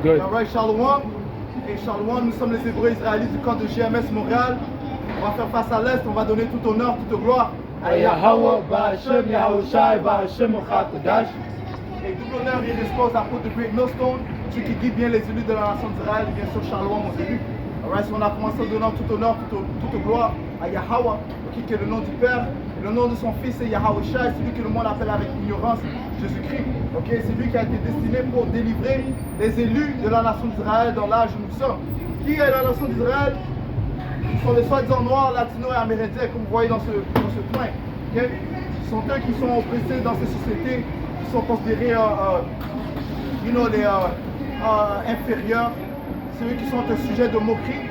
Good. All right, Shalom. Et Shalom, nous sommes les Hébreux israélites du camp de GMS Montréal. On va faire face à l'Est, on va donner tout honneur, toute gloire à Yahweh, Ba'Hashem, Yahushai, Ba'Hashem, Chakadash. Et double honneur et respect aux apôtres de Great Millstone, ceux qui guident bien les élus de la nation d'Israël, bien sûr Shalom aux élus. Alright, so on a commencé à donner tout honneur, toute gloire à Yahweh, qui est le nom du Père, et le nom de son Fils est Yahushai, celui que le monde appelle avec ignorance Jésus-Christ. Okay? C'est lui qui a été destiné pour délivrer les élus de la nation d'Israël dans l'âge où nous sommes. Qui est la nation d'Israël? Ce sont les soi-disant noirs, latinos et amérindiens, comme vous voyez dans ce point. Okay? Ce sont eux qui sont oppressés dans ces sociétés, qui sont considérés inférieurs. C'est eux qui sont un sujet de moquerie.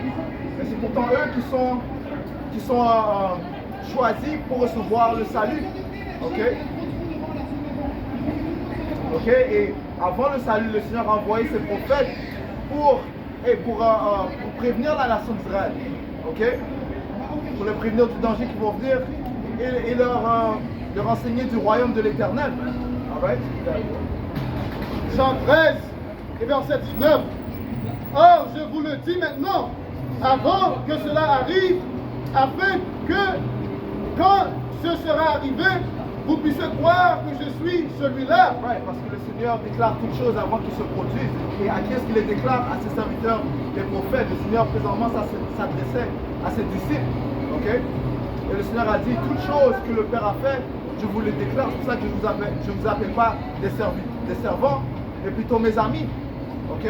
Mais c'est pourtant eux qui sont choisis pour recevoir le salut. Ok? Ok? Et avant le salut, le Seigneur a envoyé ses prophètes pour prévenir la nation d'Israël. Ok? Pour les prévenir du danger qui vont venir et leur enseigner du royaume de l'Éternel. Alright? Jean 13 et verset 19. Or, je vous le dis maintenant, avant que cela arrive, afin que, quand ce sera arrivé, vous puissiez croire que je suis celui-là. Right, parce que le Seigneur déclare toutes choses avant qu'ils se produisent. Et à qui est-ce qu'il les déclare? À ses serviteurs, les prophètes. Le Seigneur, présentement, s'adressait à ses disciples. Ok? Et le Seigneur a dit, toutes choses que le Père a fait, je vous les déclare. C'est pour ça que je ne vous appelle pas des servants, mais plutôt mes amis. Ok?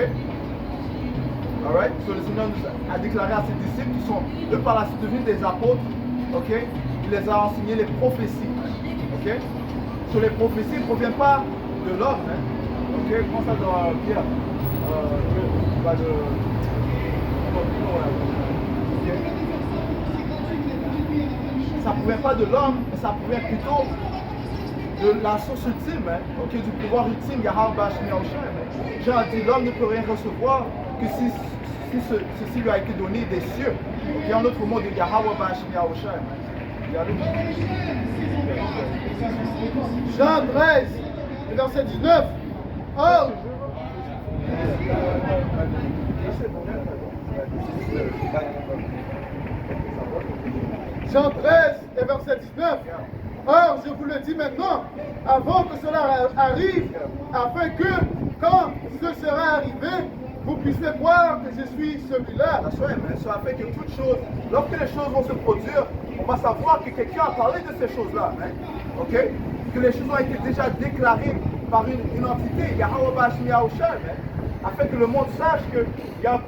Alright? So, le Seigneur a déclaré à ses disciples qui sont, eux, par la suite devenus des apôtres. Ok? Il les a enseigné les prophéties. Ok? So, les prophéties ne proviennent pas de l'homme. Hein? Ok? Comment ça doit Pierre? Ça ne provient pas de l'homme, mais ça provient plutôt de la source ultime, hein? Ok? Du pouvoir ultime, Yahweh Ba'Hashem Yahushai. Jean a dit, l'homme ne peut rien recevoir que si ceci lui a été donné des cieux. Ok? En autre mot, de Yahweh Ba'Hashem Yahushai. Jean 13, verset 19. Or, Jean 13 et verset 19. Or, je vous le dis maintenant, avant que cela arrive, afin que, quand ce sera arrivé, vous puissiez voir que je suis celui-là. Afin que toutes choses, lorsque les choses vont se produire, on va savoir que quelqu'un a parlé de ces choses-là. Hein? Ok? Que les choses ont été déjà déclarées par une entité, Yahweh Ba'Hashem Yahushai, hein? Afin que le monde sache qu'il y a un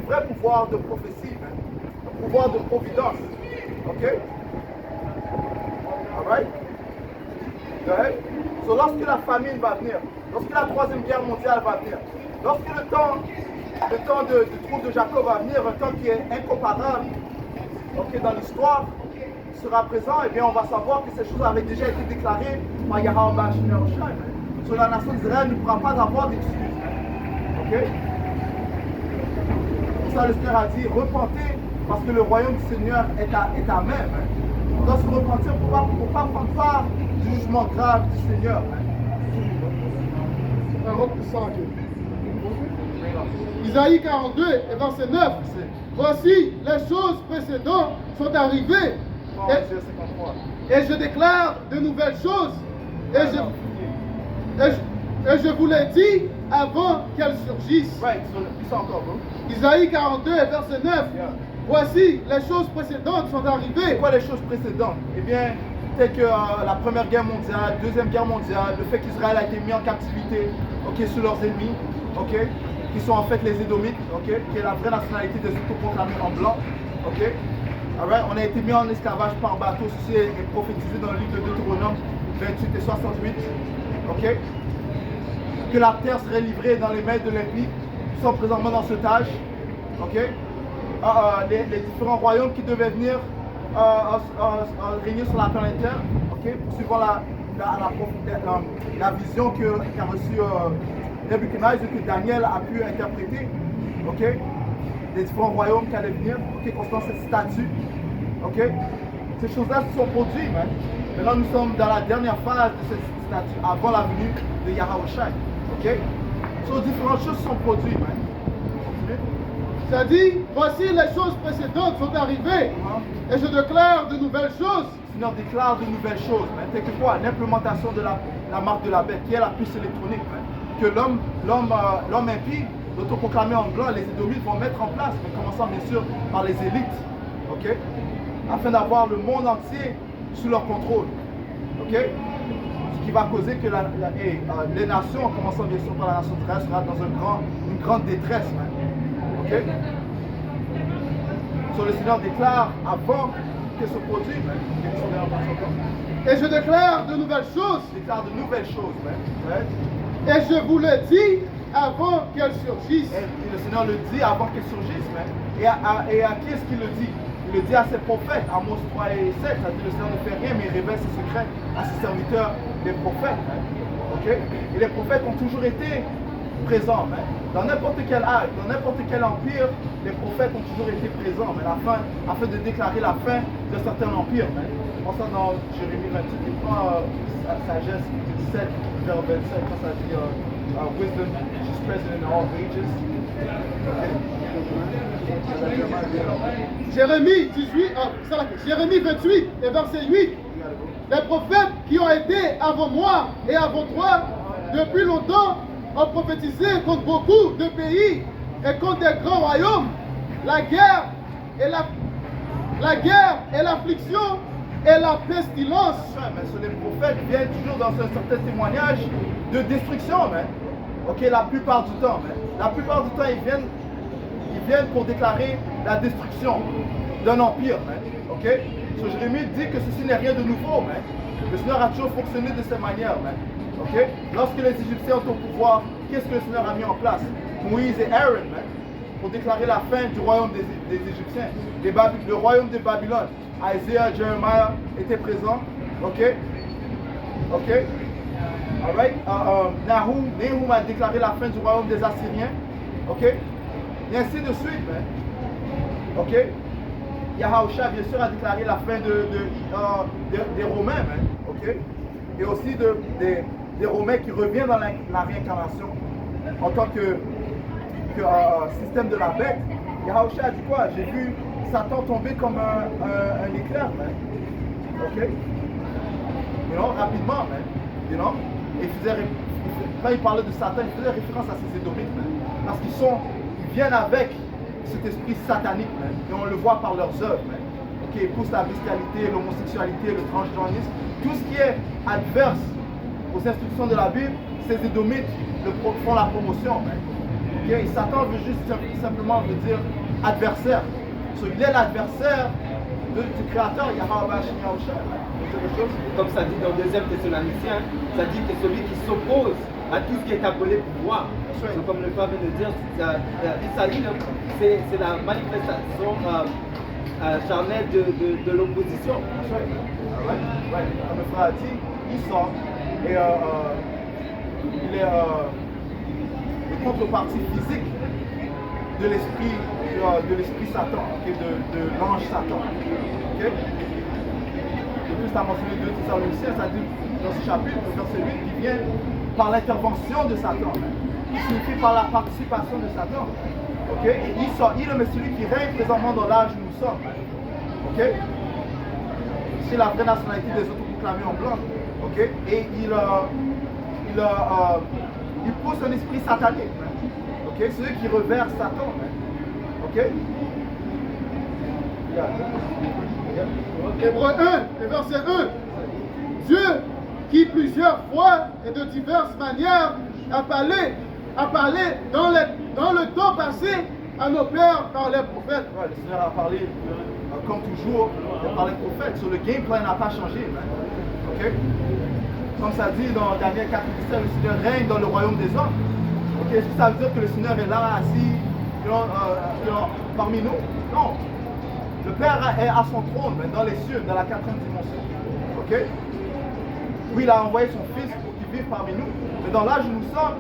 vrai pouvoir de prophétie, hein? Un pouvoir de providence. Ok? Alright? Go ahead. So, lorsque la famine va venir, lorsque la troisième guerre mondiale va venir, lorsque le temps du trou de Jacob va venir, un temps qui est incomparable, ok, dans l'histoire, sera présent, et bien on va savoir que ces choses avaient déjà été déclarées par Yahweh Ba'Hashem Yahushai. Sur la nation d'Israël ne pourra pas avoir d'excuses. Ok? Pour ça le Seigneur a dit, repentez, parce que le royaume du Seigneur est à même. Hein? On doit se repentir pour ne pas prendre part du jugement grave du Seigneur. Hein? Isaïe 42 et verset 9. Voici, les choses précédentes sont arrivées. Et je déclare de nouvelles choses. Et je vous l'ai dit avant qu'elles surgissent. Right, so, Isaïe 42 et verset 9. Yeah. Voici, les choses précédentes sont arrivées. C'est quoi les choses précédentes? Eh bien, telles que la Première Guerre mondiale, Deuxième Guerre mondiale, le fait qu'Israël a été mis en captivité, ok, sous leurs ennemis, ok, qui sont en fait les Édomites, ok, qui est la vraie nationalité des autoproclamés en blanc, ok. Alright, on a été mis en esclavage par bateau, ceci est prophétisé dans le livre de Deutéronome 28 et 68, ok. Que la terre serait livrée dans les mains de l'ennemi, qui sont présentement dans ce otage, ok. Les différents royaumes qui devaient venir régner sur la planète Terre, ok, suivant la vision qu'a reçue Nebuchadnezzar, que Daniel a pu interpréter, ok, des différents royaumes qui allaient venir, ok, concernant cette statue, ok. Ces choses-là se sont produites, hein. Maintenant nous sommes dans la dernière phase de cette statue, avant la venue de Yahushai, ok. So, différentes choses sont produites. Man. Ça dit, voici les choses précédentes sont arrivées, et je déclare de nouvelles choses. Le Seigneur déclare de nouvelles choses. C'est que quoi? L'implémentation de la marque de la bête, qui est la puce électronique. Man. Que l'homme impie, l'autoproclamé en blanc, les Édomites vont mettre en place, mais commençant bien sûr par les élites, ok? Afin d'avoir le monde entier sous leur contrôle, ok? Ce qui va causer que les nations, en commençant bien sûr par la nation terrestre, sera dans une grande détresse, man. Ok? So, le Seigneur déclare avant que ce produit, man. Et je déclare de nouvelles choses. Il déclare de nouvelles choses, man. Right? Et je vous le dis avant qu'elles surgissent. Et le Seigneur le dit avant qu'elles surgissent, man. Et à qui est-ce qu'il le dit? Il le dit à ses prophètes, Amos 3 et 7. Ça dit le Seigneur ne fait rien, mais il révèle ses secrets à ses serviteurs, les prophètes. Man. Okay? Et les prophètes ont toujours été présents. Man. Dans n'importe quel âge, dans n'importe quel empire, les prophètes ont toujours été présents, mais afin de déclarer la fin de certains empires. On ça dans Jérémie 28, il prend sagesse 7, vers 27, quand ça dit wisdom is present in all ages. Jérémie 18, Jérémie 28 et verset 8. Les prophètes qui ont été avant moi et avant toi, depuis longtemps, ont prophétisé contre beaucoup de pays et contre des grands royaumes. La guerre et l'affliction et la pestilence. Mais les prophètes viennent toujours dans un certain témoignage de destruction, man. Ok, la plupart du temps, man. La plupart du temps, ils viennent pour déclarer la destruction d'un empire, man. Ok, so, Jérémie dit que ceci n'est rien de nouveau, man. Le Seigneur a toujours fonctionné de cette manière, man. Ok, lorsque les Égyptiens ont au pouvoir, qu'est-ce que le Seigneur a mis en place? Moïse et Aaron, man, pour déclarer la fin du royaume des Égyptiens, le royaume de Babylone. Isaiah, Jeremiah étaient présents, ok? Ok? Alright? Nahum a déclaré la fin du royaume des Assyriens, ok? Et ainsi de suite, man. Ok? Yahusha, bien sûr, a déclaré la fin des Romains, man. Ok? Et aussi des Romains qui reviennent dans la réincarnation en tant que système de la bête. Yahusha a dit quoi? J'ai vu Satan tomber comme un éclair, man. Ok? You know, rapidement, man. You know? Et quand il parlait de Satan, il faisait référence à ces Édomites, man. Parce qu'ils viennent avec cet esprit satanique, man. Et on le voit par leurs œuvres, man. Ok? Ils poussent la bestialité, l'homosexualité, le transgenrisme. Tout ce qui est adverse aux instructions de la Bible, ces Édomites font la promotion, man. Ok? Et Satan veut juste simplement dire adversaire. So, il est l'adversaire du créateur, Yahweh Yahusha. Comme ça dit dans 2 Thessaloniciens, ça dit que celui qui s'oppose à tout ce qui est appelé pouvoir. Donc, comme le frère vient de dire, Isaïe, c'est la manifestation charnelle de l'opposition. Comme le frère a dit, il sort et il est le contrepartie physique de l'esprit Satan, okay, de l'ange Satan. Okay? Et puis ça a mentionné 2 Thessaloniciens, ça dit dans ce chapitre, verset 8, qui vient par l'intervention de Satan, qui signifie par la participation de Satan. Okay? Et il est celui qui règne présentement dans l'âge où nous sommes. Okay? C'est la vraie nationalité des autoproclamés en blanc. Okay? Et il pousse un esprit satanique. Okay? Celui qui reverse Satan. Ok? Hébreux 1, verset 1. Dieu qui plusieurs fois et de diverses manières a parlé dans le temps passé à nos pères par les prophètes. Ouais, le Seigneur a parlé, comme toujours, par les prophètes. Sur le game plan n'a pas changé. Ok? Comme ça dit dans Daniel 4, 17, le Seigneur règne dans le royaume des hommes. Okay? Est-ce que ça veut dire que le Seigneur est là, assis parmi nous? Non. Le Père est à son trône, dans les cieux, dans la 4e dimension. Ok? Oui, il a envoyé son Fils pour qu'il vive parmi nous. Mais dans l'âge où nous sommes,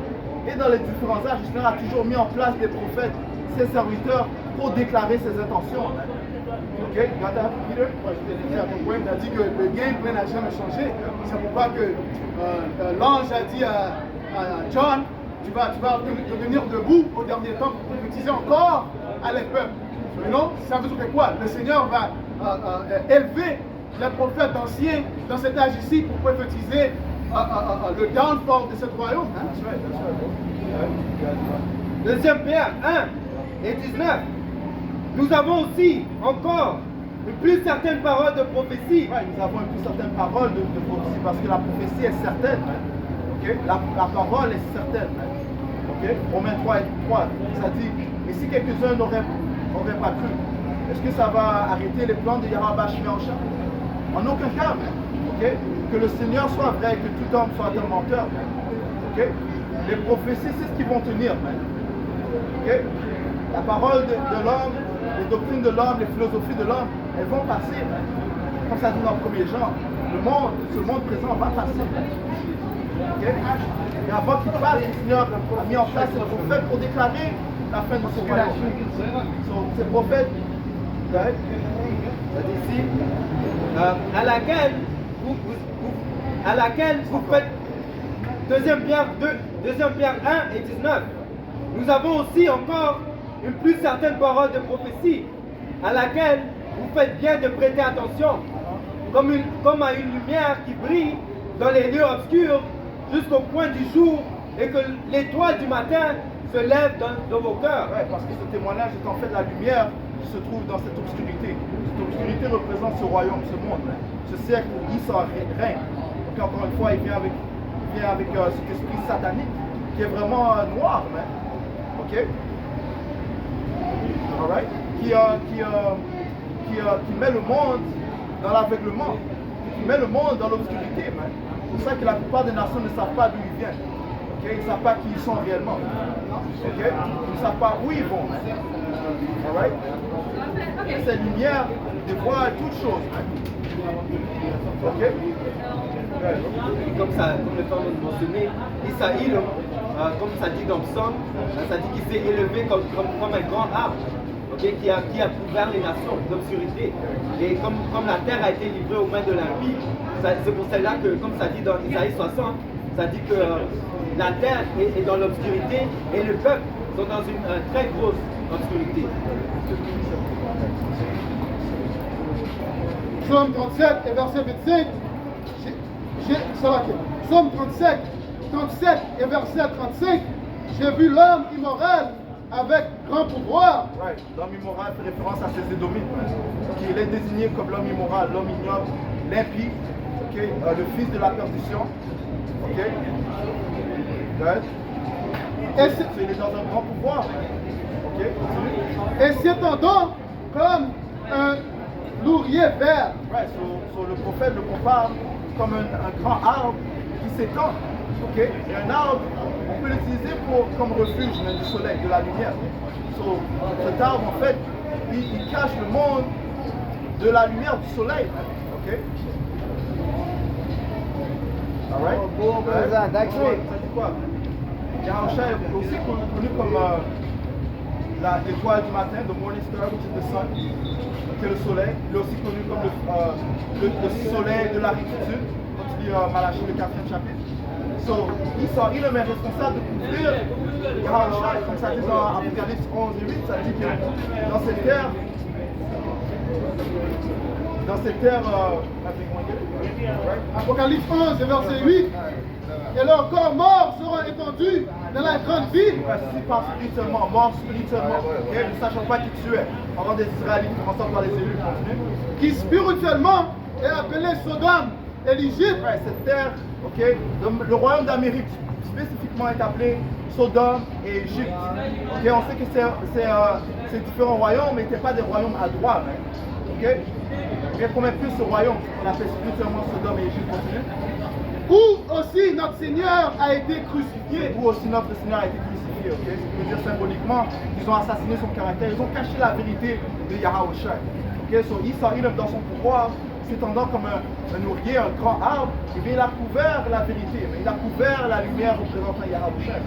et dans les différents âges, le Seigneur a toujours mis en place des prophètes, ses serviteurs, pour déclarer ses intentions. Ok? Peter? Il a dit que le game plan n'a jamais changé. C'est pourquoi que l'ange a dit à John tu vas te tenir debout au dernier temps pour prophétiser encore à les peuples. Non, ça veut dire quoi? Le Seigneur va élever les prophètes anciens dans cet âge ici pour prophétiser le downfall de ce royaume. Hein? Deuxième Pierre 1 et 19. Nous avons aussi encore une plus certaine parole de prophétie. Ouais, nous avons une plus certaine parole de prophétie parce que la prophétie est certaine. Okay? La parole est certaine. Okay? Romains 3 et 3, ça dit, et si quelques-uns n'auraient pas cru, est-ce que ça va arrêter les plans de Yahweh Shemyausha? En aucun cas. Okay? Que le Seigneur soit vrai, que tout homme soit un menteur. Okay? Les prophéties, c'est ce qui vont tenir. Okay? La parole de l'homme, les doctrines de l'homme, les philosophies de l'homme, elles vont passer. Comme ça dit dans le 1er Jean, ce monde présent va passer. Okay? Et avant qu'il passe, le Seigneur a mis en place ces prophètes pour déclarer la fin de ce royaume. Ces prophètes, right? Ça dit ici, à laquelle vous faites 2 Pierre 1 et 19. Nous avons aussi encore une plus certaine parole de prophétie à laquelle vous faites bien de prêter attention, comme à une lumière qui brille dans les lieux obscurs jusqu'au point du jour et que l'étoile du matin se lève dans vos cœurs. Ouais, parce que ce témoignage est en fait la lumière qui se trouve dans cette obscurité. Cette obscurité représente ce royaume, ce monde, ce siècle où Isa règne. Donc encore une fois, il vient avec cet esprit satanique qui est vraiment noir, ok? Alright? Qui met le monde dans l'aveuglement, qui met le monde dans l'obscurité. C'est pour ça que la plupart des nations ne savent pas d'où ils viennent. Okay? Ils ne savent pas qui ils sont réellement. Okay? Ils ne savent pas où ils vont. Alright? Cette lumière dévoile toutes choses. Ok? Comme le temps de mentionner, Isaïe, comme ça dit dans le psaume, ça dit qu'il s'est élevé comme un grand arbre, okay, qui a couvert les nations d'obscurité. Et comme la terre a été livrée aux mains de l'impie, c'est pour cela que, comme ça dit dans Isaïe 60, ça dit que la terre est dans l'obscurité et le peuple sont dans une très grosse obscurité. Psaume 37 et verset 25. Psaume 37 et verset 35. J'ai vu l'homme immoral avec grand pouvoir. Right. L'homme immoral fait référence à ses édomites. Il est désigné comme l'homme immoral, l'homme ignoble, l'impie, okay? Le fils de la perdition. Okay? Right. Il est dans un grand pouvoir. Okay? Et s'étendant comme un laurier vert. Right. Le prophète le compare comme un grand arbre qui s'étend. Okay? Et un arbre, on peut l'utiliser comme refuge du soleil, de la lumière. Cet arbre, en fait, il cache le monde de la lumière du soleil. Okay? Alright? Ça dit quoi? Yahusha est aussi connu comme l'étoile du matin, the morning star, which is the sun, qui est le soleil. Il est aussi connu comme le soleil de la rectitude, quand tu lis Malachie, le 4e chapitre. Isa est responsable de couvrir Yahusha, comme ça dit dans Apocalypse 11 et 8, ça dit que dans cette terre, Apocalypse 11 et verset 8, et leurs corps morts seront étendus dans la grande ville. Si pas spirituellement, mort spirituellement, okay? Ne sachant pas qui tu es, pendant des Israélites, commençant par les élus, qui spirituellement est appelé Sodome et l'Égypte. Cette terre, okay? Le royaume d'Amérique spécifiquement est appelé Sodome et Égypte. Okay? On sait que ces différents royaumes n'étaient pas des royaumes à droite. Okay? Mais qu'on met plus ce royaume, on appelle spirituellement Sodome et Égypte. Où aussi notre Seigneur a été crucifié. Où aussi notre Seigneur a été crucifié. Okay? Ce qui veut dire symboliquement, ils ont assassiné son caractère, ils ont caché la vérité de Yahusha. Okay? So, Isa, dans son pouvoir, s'étendant comme un ouvrier, un grand arbre, et bien il a couvert la vérité, mais il a couvert la lumière représentant Yahusha.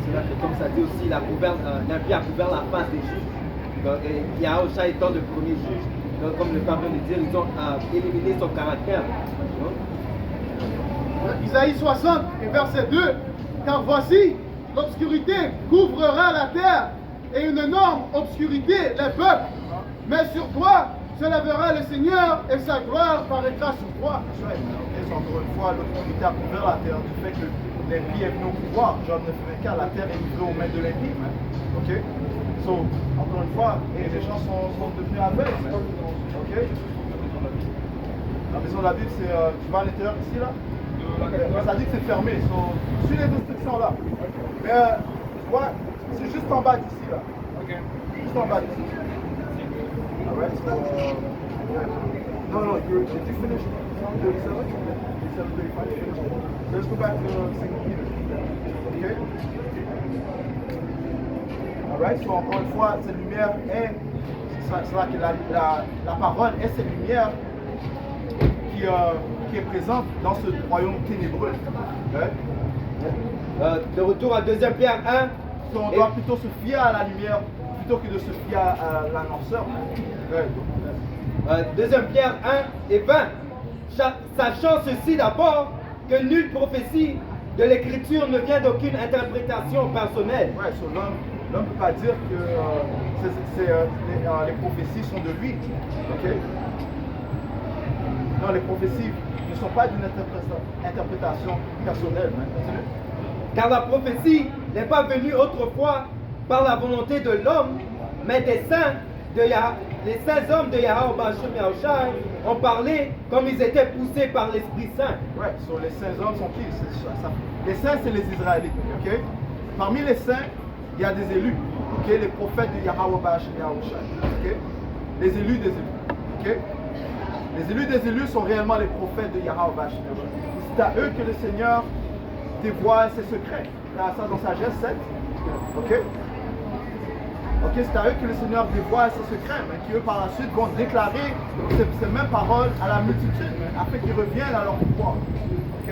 C'est là que, comme ça dit aussi, l'impie a couvert la face des juges. Et Yahusha étant le premier juge, comme le Père vient de dire, ils ont éliminé son caractère. Isaïe 60 et verset 2. Car voici, l'obscurité couvrira la terre et une énorme obscurité les peuples. Mais sur toi se lèvera le Seigneur et sa gloire paraîtra sur toi. C'est encore une fois l'autorité a couvert la terre du fait que l'impie est venu au pouvoir. John 9:24, la terre est livrée aux mains de l'impie. Ok? So, encore une fois, et les gens sont devenus aveugles. Ok? La maison de la Bible, c'est. Tu vas à l'intérieur ici là? Ça dit que c'est fermé. So, suis les instructions là. Mais tu vois, c'est juste en bas d'ici là. Juste en bas d'ici. Alright, so, no, did you finish 37? 37:35, you finished it. So let's go back to 2 Peter. Okay? Alright, so encore une fois, cette lumière est, c'est là que la parole est cette lumière qui est présente dans ce royaume ténébreux. Okay? De retour à 2 Pierre 1. So on doit plutôt se fier à la lumière plutôt que de se fier à la noirceur. 2 Pierre 1 et 20. Sachant ceci d'abord, que nulle prophétie de l'écriture ne vient d'aucune interprétation personnelle. Ouais, so l'homme ne peut pas dire que les prophéties sont de lui. Ok? Non, les prophéties ne sont pas d'une interprétation personnelle. Hein. Car la prophétie n'est pas venue autrefois par la volonté de l'homme, mais des saints les saints hommes de Yahweh Bashim Yahushai ont parlé comme ils étaient poussés par l'Esprit Saint. Ouais, so les saints hommes sont qui? Les saints, c'est les Israélites. Ok? Parmi les saints, il y a des élus. Ok? Les prophètes de Yahweh Bashim Yahushai. Ok? Les élus des élus. Ok? Les élus des élus sont réellement les prophètes de Yahweh Bashim Yahushai. C'est à eux que le Seigneur dévoile ses secrets. Il y a ça dans Sagesse 7. Ok? Ok, c'est à eux que le Seigneur dévoile ses secrets, mais qui eux par la suite vont déclarer ces mêmes paroles à la multitude, afin qu'ils reviennent à leur pouvoir. Ok?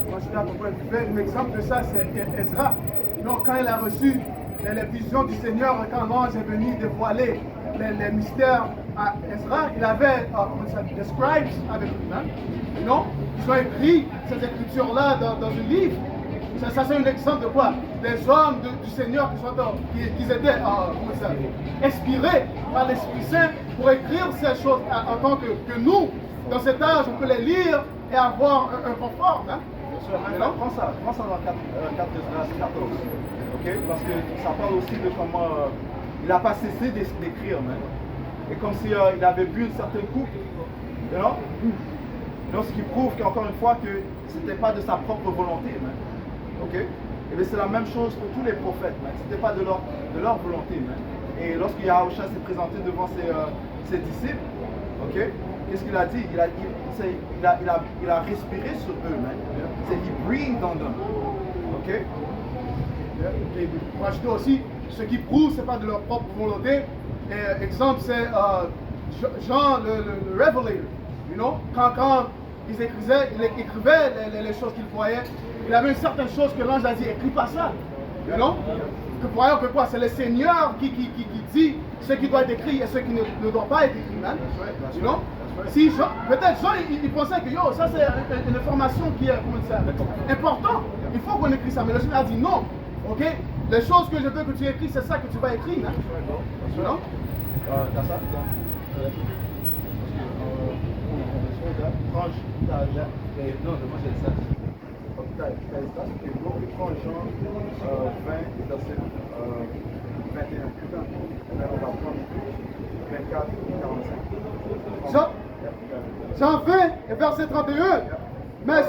Moi, je suis à ton point de vue. Un exemple de ça, c'est Ezra. Donc, quand il a reçu les visions du Seigneur, quand l'ange est venu dévoiler les mystères à Ezra, il avait des scribes avec lui. Hein? Non? Ils ont écrit ces écritures-là dans un livre. Ça c'est un exemple de quoi? Des hommes du Seigneur qui étaient inspirés par l'Esprit Saint pour écrire ces choses en tant que nous, dans cet âge, on peut les lire et avoir un confort. Hein? Prends ça dans 4 14. Ok? Parce que ça parle aussi de comment il n'a pas cessé d'écrire. Et comme s'il avait bu une certaine coupe. Donc, ce qui prouve qu'encore une fois que ce n'était pas de sa propre volonté. Ok? Et bien c'est la même chose pour tous les prophètes. Ce n'était pas de leur volonté. Et lorsque Yahushua s'est présenté devant ses disciples, ok? Qu'est-ce qu'il a dit? Il a respiré sur eux. C'est he breathed on them. Ok? Et pour ajouter aussi, ce qui prouve, ce n'est pas de leur propre volonté. Exemple, c'est Jean le Revelator. You know? Quand ils écrivaient les choses qu'ils voyaient, il avait une certaine chose que l'ange a dit, écris pas ça. You know? Que voyons que quoi? C'est le Seigneur qui dit ce qui doit être écrit et ce qui ne doit pas être écrit. Man. You know? Si peut-être Jean, il pensait que yo, ça c'est une information qui est importante. Il faut qu'on écrit ça. Mais le Seigneur a dit non. Ok? Les choses que je veux que tu écris, c'est ça que tu vas écrire. Hein? You know? T'as ça? Non, moi j'ai ça. Prends Jean 20, verset 21. On va prendre 24 et 45. Jean 20 et verset 31. Mais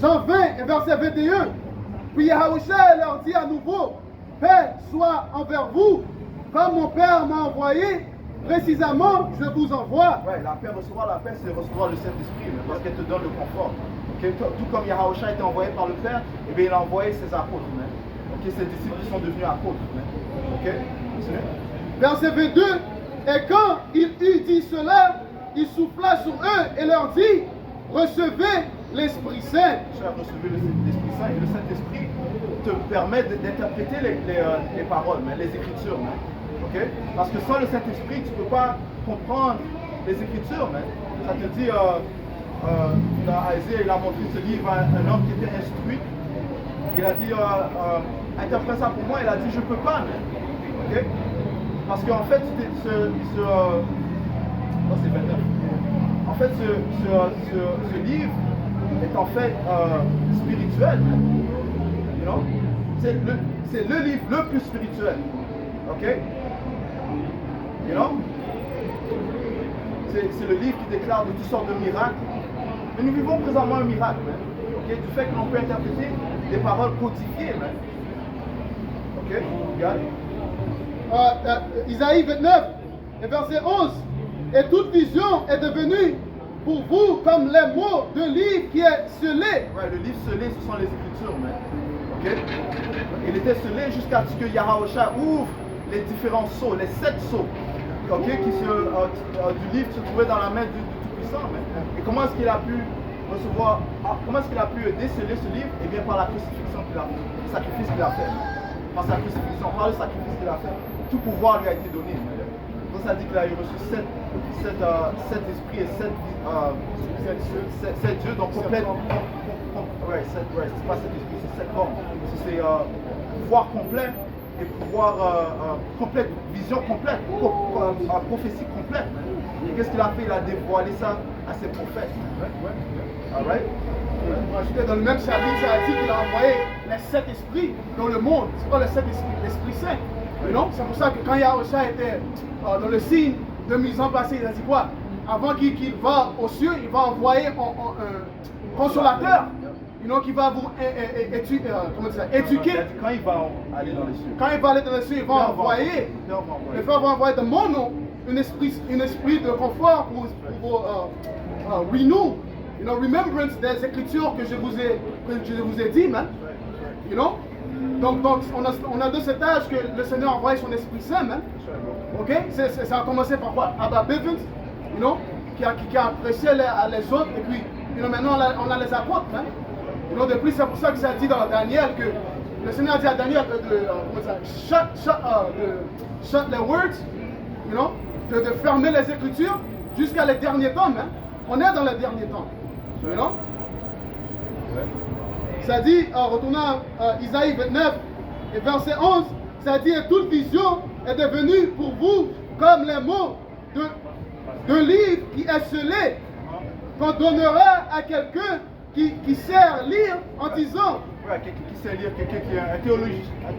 Jean 20 et verset 21. Puis Yahushua leur dit à nouveau, paix soit envers vous, comme mon Père m'a envoyé, précisément je vous envoie. Ouais, la paix, recevoir la paix, c'est recevoir le Saint-Esprit, parce qu'elle te donne le confort. Okay? Tout comme Yahushua a été envoyé par le Père, et bien il a envoyé ses apôtres. Okay? Ses disciples qui sont devenus apôtres. Okay? Verset 22. Et quand il eut dit cela, il souffla sur eux et leur dit, recevez l'Esprit Saint. Tu as reçu l'Esprit Saint, et le Saint-Esprit te permet d'interpréter les paroles, les Écritures. Okay? Parce que sans le Saint-Esprit, tu ne peux pas comprendre les Écritures. Ça te dit, dans Isaïe, il a montré ce livre à un homme qui était instruit Il a dit, interprète ça pour moi, il a dit, je peux pas, man. Ok? Parce qu'en fait, oh, c'est 29. En fait, ce livre est en fait spirituel. You know? C'est le livre le plus spirituel. Ok? You know? C'est le livre qui déclare de toutes sortes de miracles. Mais nous vivons présentement un miracle, man. Okay? Du fait que l'on peut interpréter des paroles codifiées. Man. Ok? Regarde. Isaïe 29 et verset 11. Et toute vision est devenue pour vous comme les mots d'un livre qui est scellé. Ouais, le livre scellé, ce sont les Écritures, man. Ok? Il était scellé jusqu'à ce que Yahusha ouvre les différents sceaux, les 7 sceaux, ok, du livre qui se trouvait dans la main du Tout-Puissant. Et comment est-ce qu'il a pu recevoir, comment est-ce qu'il a pu déceler ce livre? Eh bien, par la crucifixion qu'il a fait, le sacrifice qu'il a fait. Par sa crucifixion, par le sacrifice qu'il a fait, tout pouvoir lui a été donné. Donc ça dit qu'il a reçu 7 esprits et 7 dieux, donc complète. Ouais, c'est pas 7 esprits, c'est 7 formes. C'est pouvoir complet et pouvoir complète, vision complète, prophétie complète. Et qu'est-ce qu'il a fait? Il a dévoilé ça à ses prophètes. Alright? Dans le même chapitre, ça a dit qu'il a envoyé les 7 esprits dans le monde. C'est pas les 7 esprits, l'Esprit Saint. Non? C'est pour ça que quand Yahusha était dans le signe de mise en place, il a dit quoi? Avant qu'il va aux cieux, il va envoyer un consolateur. Qui va vous éduquer. Quand il va aller dans les cieux. Quand il va aller dans les cieux, il va envoyer. Le Père va envoyer de mon nom un esprit de confort pour renew, remembrance des écritures que je vous ai dit, man. Donc on a de cet âge que le Seigneur a envoyé son Esprit Saint, man. Ok? Ça a commencé par quoi? Abba Bivens, qui a apprécié les autres, et puis maintenant on a les apôtres, man. Depuis, c'est pour ça que ça dit dans Daniel que le Seigneur a dit à Daniel shut the words, de fermer les Écritures jusqu'à les derniers temps. Hein? On est dans les derniers temps. Ça dit, retournant à Isaïe 29 et verset 11, ça dit, et toute vision est devenue pour vous comme les mots d'un livre qui est scellé, qu'on donnera à quelqu'un qui sait lire en disant. Ouais, qui sait lire, quelqu'un qui est un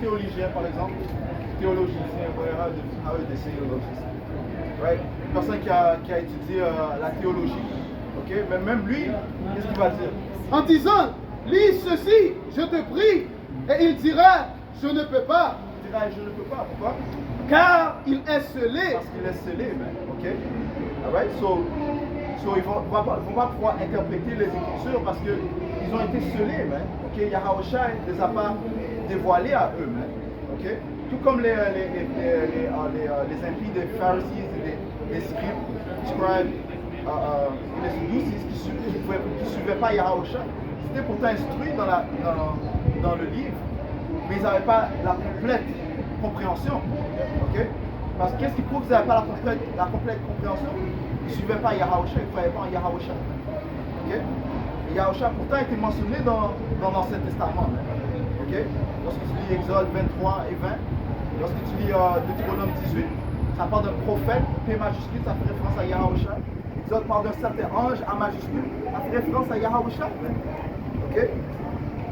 théologien par exemple, théologien, right? Une personne qui a étudié la théologie, ok? Mais même lui, qu'est-ce qu'il va dire? En disant, lis ceci, je te prie, et il dira, je ne peux pas. Il dira, je ne peux pas, pourquoi? Car il est scellé. Parce qu'il est scellé, ok? Alright, so ils vont pas pouvoir interpréter les Écritures parce qu'ils ont été scellés, ok? Yahusha ne les a pas dévoilés à eux, ok? Tout comme les impies des Pharisees et des scribes, les sadducistes qui ne suivaient pas Yahusha. Ils étaient pourtant instruits dans le livre, mais ils n'avaient pas la complète compréhension, ok? Parce que qu'est-ce qui prouve qu'ils n'avaient pas la complète compréhension? Ils ne suivaient pas Yahusha, ils ne croyaient pas en Yahusha. Okay? Et Yahusha pourtant était mentionné dans l'Ancien Testament. Okay? Lorsque tu lis Exode 23 et 20, lorsque tu lis Deutéronome 18, ça parle d'un prophète, P majuscule, ça fait référence à Yahusha. Exode parle d'un certain ange à majuscule, ça fait référence à Yahusha. Okay?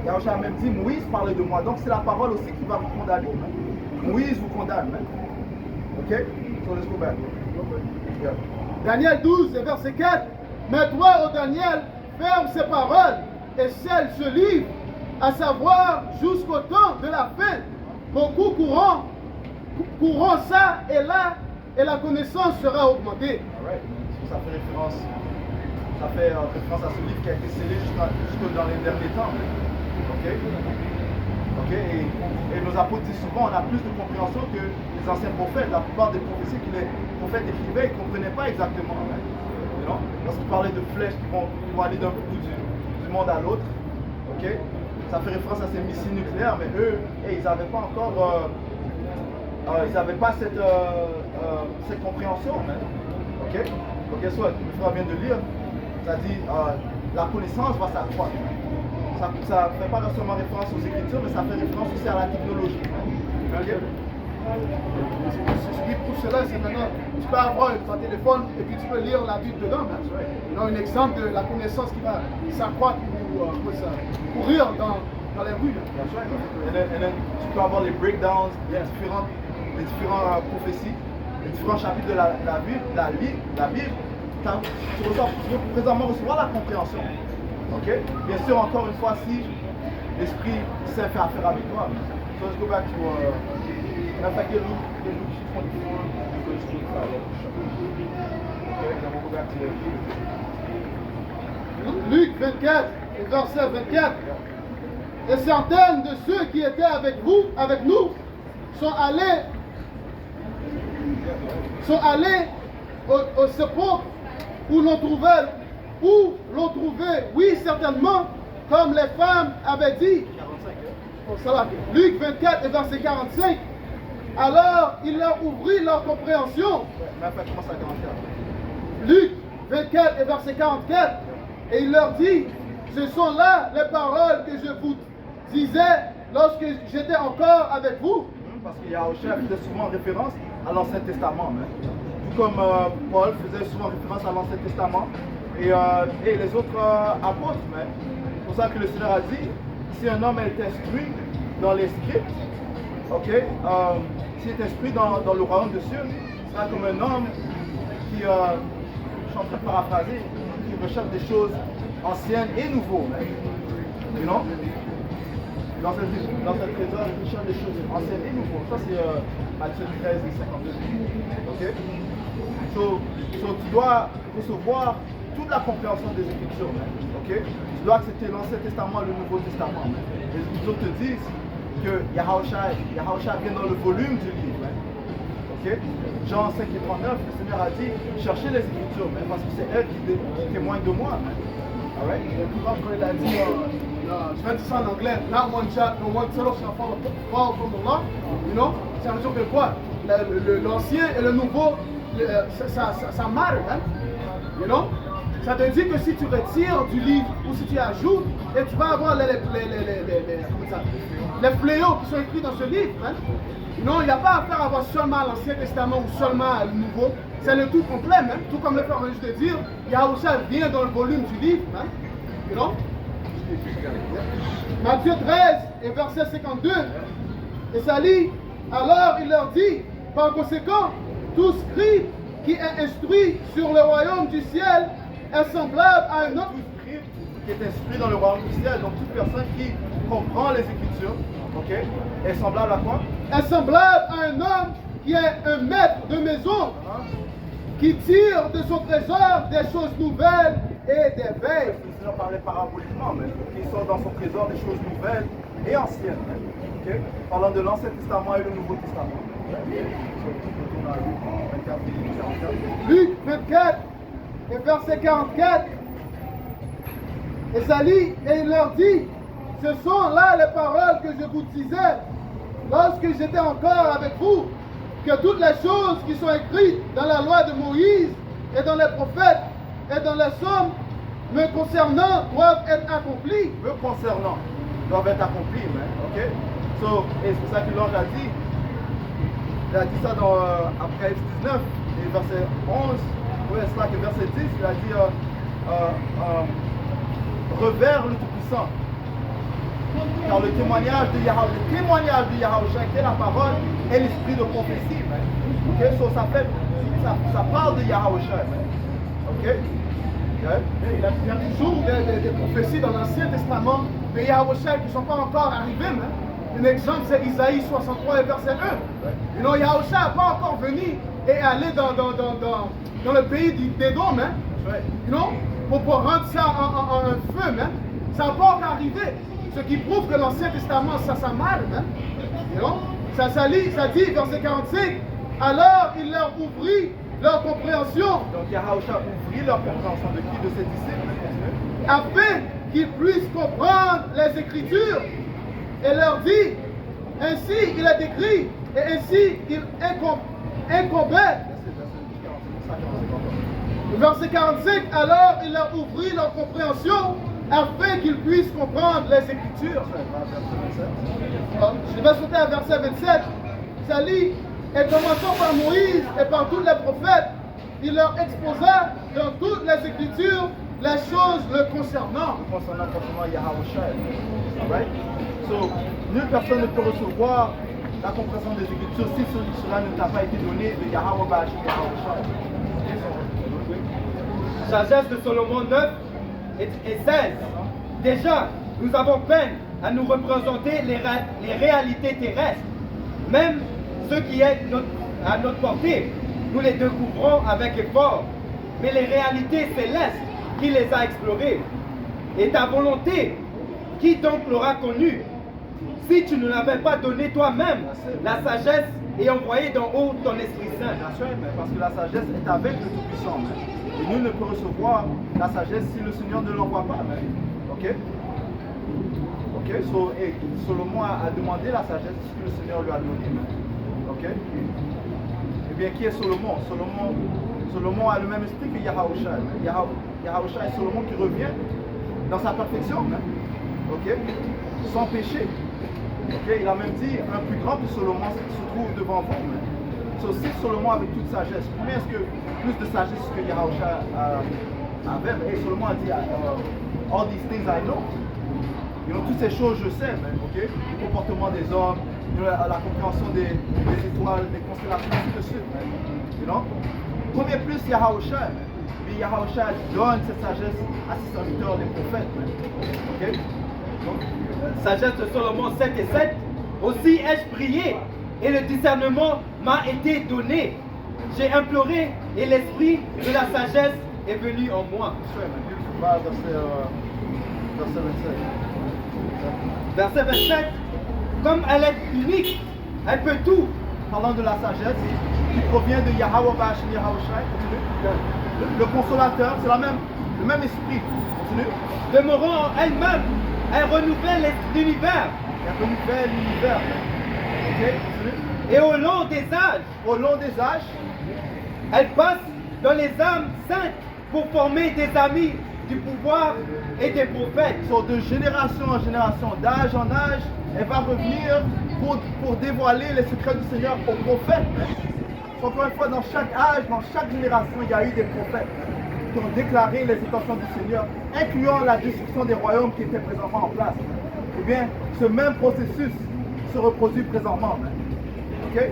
Yahusha a même dit, Moïse parlait de moi. Donc c'est la parole aussi qui va vous condamner. Moïse vous condamne. Ok? So let's go back. Yeah. Daniel 12, verset 4. Mais toi, ô Daniel, ferme ces paroles et scelle ce livre, à savoir jusqu'au temps de la fin. Beaucoup courront ça et là, et la connaissance sera augmentée. Right. Ça fait référence à ce livre qui a été scellé jusque dans les derniers temps. Ok? Et nos apôtres disent souvent on a plus de compréhension que les anciens prophètes. La plupart des prophéties que les prophètes écrivaient, ils ne comprenaient pas exactement. Lorsqu'ils parlaient de flèches qui vont aller d'un bout du monde à l'autre, ok? Ça fait référence à ces missiles nucléaires, mais eux, ils n'avaient pas encore, ils n'avaient pas cette compréhension. Ok? Donc, soit le frère vient de lire, ça dit la connaissance va s'accroître. ça fait pas seulement référence aux Écritures, mais ça fait référence aussi à la technologie. Okay? Ce qui prouve cela, c'est maintenant, tu peux avoir ton téléphone et puis tu peux lire la Bible dedans. Hein? Un exemple de la connaissance qui va s'accroître ou courir dans les rues. That's right. And then, tu peux avoir les breakdowns, les différentes prophéties, les différents chapitres de la Bible. Tu veux présentement recevoir la compréhension. Ok? Bien sûr, encore une fois, si l'Esprit Saint fait affaire avec toi. So let's go back to in fact, Luke 24. Okay, then we'll go back to Luc 24, verset 24. Et certains de ceux qui étaient avec nous, sont allés au sépulcre où l'on trouvait, oui, certainement, comme les femmes avaient dit. 45. Luc 24 et verset 45. Alors il leur ouvrit leur compréhension. Mais en fait, commence à 44. Luc 24 et verset 44. Et il leur dit, ce sont là les paroles que je vous disais lorsque j'étais encore avec vous. Parce qu'il y a Yahushua faisait souvent référence à l'Ancien Testament. Tout comme Paul faisait souvent référence à l'Ancien Testament et les autres apôtres. C'est pour ça que le Seigneur a dit, si un homme est instruit dans les scripts, s'il est instruit dans le royaume de Dieu, ce sera comme un homme qui, je suis en train de paraphraser, qui recherche des choses anciennes et nouveaux. You know? Dans cette trésor, il recherche des choses anciennes et nouveaux. Ça, c'est Matthieu 13 et 52. Ok? So, tu dois recevoir toute la compréhension des Écritures. Ok? Tu dois accepter l'Ancien Testament et le Nouveau Testament. Les Écritures te disent que Yahushua vient dans le volume du livre. Ok? Jean 5 et 39, le Seigneur a dit, cherchez les Écritures, parce que c'est elles qui témoignent de moi. Alright? Quand il a dit, je vais dire ça en anglais, not one shot, no one turtle shall fall from the law. You know? Ça veut dire que quoi? L'ancien et le nouveau, ça marche. Hein? You know? Ça te dit que si tu retires du livre ou si tu ajoutes, et tu vas avoir les fléaux qui sont écrits dans ce livre. Hein? Non, il n'y a pas à faire avoir seulement l'Ancien Testament ou seulement le Nouveau. C'est le tout complet, même. Tout comme le frère vient juste de dire, Yahushua vient dans le volume du livre. Hein? You know? Matthieu 13 et verset 52. Et ça lit, alors il leur dit, par conséquent, tout scribe qui est instruit sur le royaume du ciel est semblable à un homme qui est instruit dans le royaume du ciel. Donc toute personne qui comprend les Écritures, est semblable à quoi? Est semblable à un homme qui est un maître de maison, qui tire de son trésor des choses nouvelles et des veilles. Le Seigneur parlait paraboliquement, mais qui sort dans son trésor des choses nouvelles et anciennes. Parlant de l'Ancien Testament et le Nouveau Testament. Luc 24 et verset 44. Et ça lit, et il leur dit, ce sont là les paroles que je vous disais lorsque j'étais encore avec vous, que toutes les choses qui sont écrites dans la loi de Moïse et dans les prophètes et dans les psaumes me concernant doivent être accomplies. Me concernant doivent être accomplies, et c'est pour ça que l'ange a dit, il a dit ça dans Apocalypse 19, et verset 11, c'est là que verset 10, il a dit revers le Tout-Puissant. Car le témoignage de Yahushua, qui est la parole, est l'esprit de prophétie. Ça parle de Yahushua. Il y a toujours des prophéties dans l'Ancien Testament de Yahushua qui ne sont pas encore arrivées. Un exemple, c'est Isaïe 63 et verset 1. Yahushua n'a pas encore venu et allé dans le pays d'Édom, pour rendre ça en un feu. Ça n'a pas encore arrivé. Ce qui prouve que l'Ancien Testament, ça marche. Ça dit, verset 45, alors il leur ouvrit leur compréhension. Donc Yahushua ouvrit leur compréhension de qui? De ses disciples. Afin qu'ils puissent comprendre les Écritures. Et leur dit, ainsi il est écrit, et ainsi il incombait. Verset 45, alors il leur ouvrit leur compréhension, afin qu'ils puissent comprendre les Écritures. Je vais sauter à verset 27. Ça lit, et commençant par Moïse et par tous les prophètes, il leur exposa dans toutes les Écritures les choses le concernant. Concernant Yahweh. Alright? So, nulle personne ne peut recevoir la compréhension des Écritures si cela ne t'a pas été donné de Yahweh Bashim Yahweh. Sagesse de Salomon 9 et 16. Déjà, nous avons peine à nous représenter les réalités terrestres. Même ce qui est à notre portée, nous les découvrons avec effort. Mais les réalités célestes, qui les a explorées? Et ta volonté, qui donc l'aura connue? Si tu ne l'avais pas donné toi-même, la sagesse et envoyé d'en haut ton Esprit Saint. Bien sûr, mais parce que la sagesse est avec le Tout-Puissant. Et nul ne peut recevoir la sagesse si le Seigneur ne l'envoie pas. Ok? Ok? So, et Salomon a demandé la sagesse que le Seigneur lui a donnée. Ok? Eh bien, qui est Salomon? Salomon a le même esprit que Yahushua. Yahushua est Salomon qui revient dans sa perfection. Ok? Sans péché. Ok? Il a même dit un plus grand que Salomon se trouve devant vous. So, si Salomon avait toute sagesse, combien est-ce que plus de sagesse que Yahushua avait? Et Salomon a dit all these things I know. Toutes ces choses je sais, ok? Le comportement des hommes, la compréhension des étoiles, des constellations, tout de suite. Combien plus Yahushua? Mais Yahushua donne cette sagesse à ses serviteurs, les prophètes. Ok? Sagesse de Salomon 7 et 7. Aussi ai-je prié et le discernement m'a été donné. J'ai imploré et l'esprit de la sagesse est venu en moi. Verset 27. Comme elle est unique, elle peut tout. Parlant de la sagesse qui provient de Yahweh Bashim Yahushua, le consolateur, c'est le même esprit. Continue. Demeurant en elle-même, elle renouvelle l'univers. Elle renouvelle l'univers. Ok, continue. Et au long des âges, elle passe dans les âmes saintes pour former des amis du pouvoir et des prophètes. So, de génération en génération, d'âge en âge, elle va revenir pour dévoiler les secrets du Seigneur aux prophètes. Encore une fois, dans chaque âge, dans chaque génération, il y a eu des prophètes qui ont déclaré les intentions du Seigneur, incluant la destruction des royaumes qui étaient présentement en place. Eh bien, ce même processus se reproduit présentement. Ok?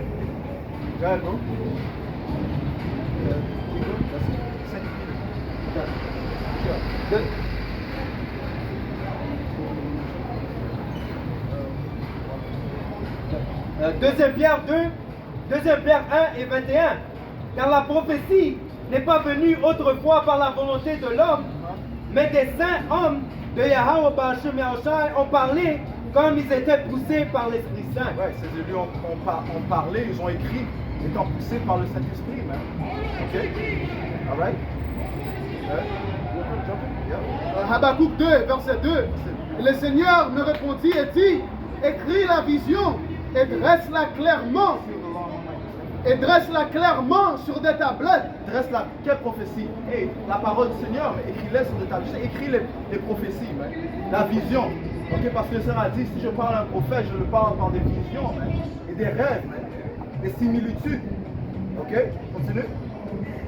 Go. Deuxième Pierre 1 et 21. Car la prophétie n'est pas venue autrefois par la volonté de l'homme, mais des saints hommes de Yahweh Bashim Yahushua ont parlé comme ils étaient poussés par l'Esprit Saint. Ouais, ces élus ont parlé, ils ont écrit, étant poussés par le Saint-Esprit. Ok? Alright? Habakkuk 2, verset 2. Le Seigneur me répondit et dit, écris la vision et dresse-la clairement. Et dresse-la clairement sur des tablettes. Dresse-la, quelle prophétie? Hey, la parole du Seigneur, mais écris-les sur des tablettes. Écris les prophéties, la vision. Ok, parce que le Seigneur a dit, si je parle à un prophète, je le parle par des visions et des rêves, des similitudes. Ok, continue.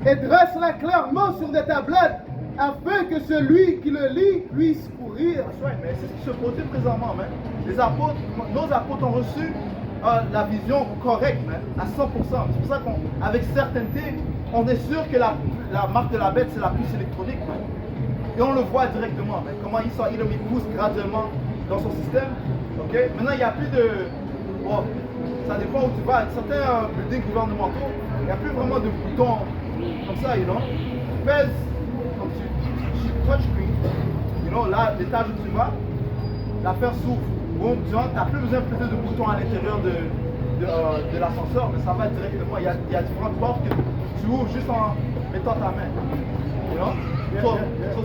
Et dresse-la clairement sur des tablettes, afin que celui qui le lit puisse courir. Mais c'est ce qui se produit présentement. Les apôtres, nos apôtres ont reçu la vision correcte à 100%. C'est pour ça qu'avec certaineté, on est sûr que la marque de la bête, c'est la puce électronique. Et on le voit directement. Comment il pousse graduellement dans son système. Ok. Maintenant, il n'y a plus de... Bon, ça dépend où tu vas. Certains buildings gouvernementaux, il n'y a plus vraiment de boutons comme ça, tu pèses, comme tu touchscreen, là, l'étage où tu vas, l'affaire s'ouvre. Bon, tu n'as plus besoin de peser de boutons à l'intérieur de l'ascenseur, mais ça va directement. Il y a différentes portes que tu ouvres juste en mettant ta main.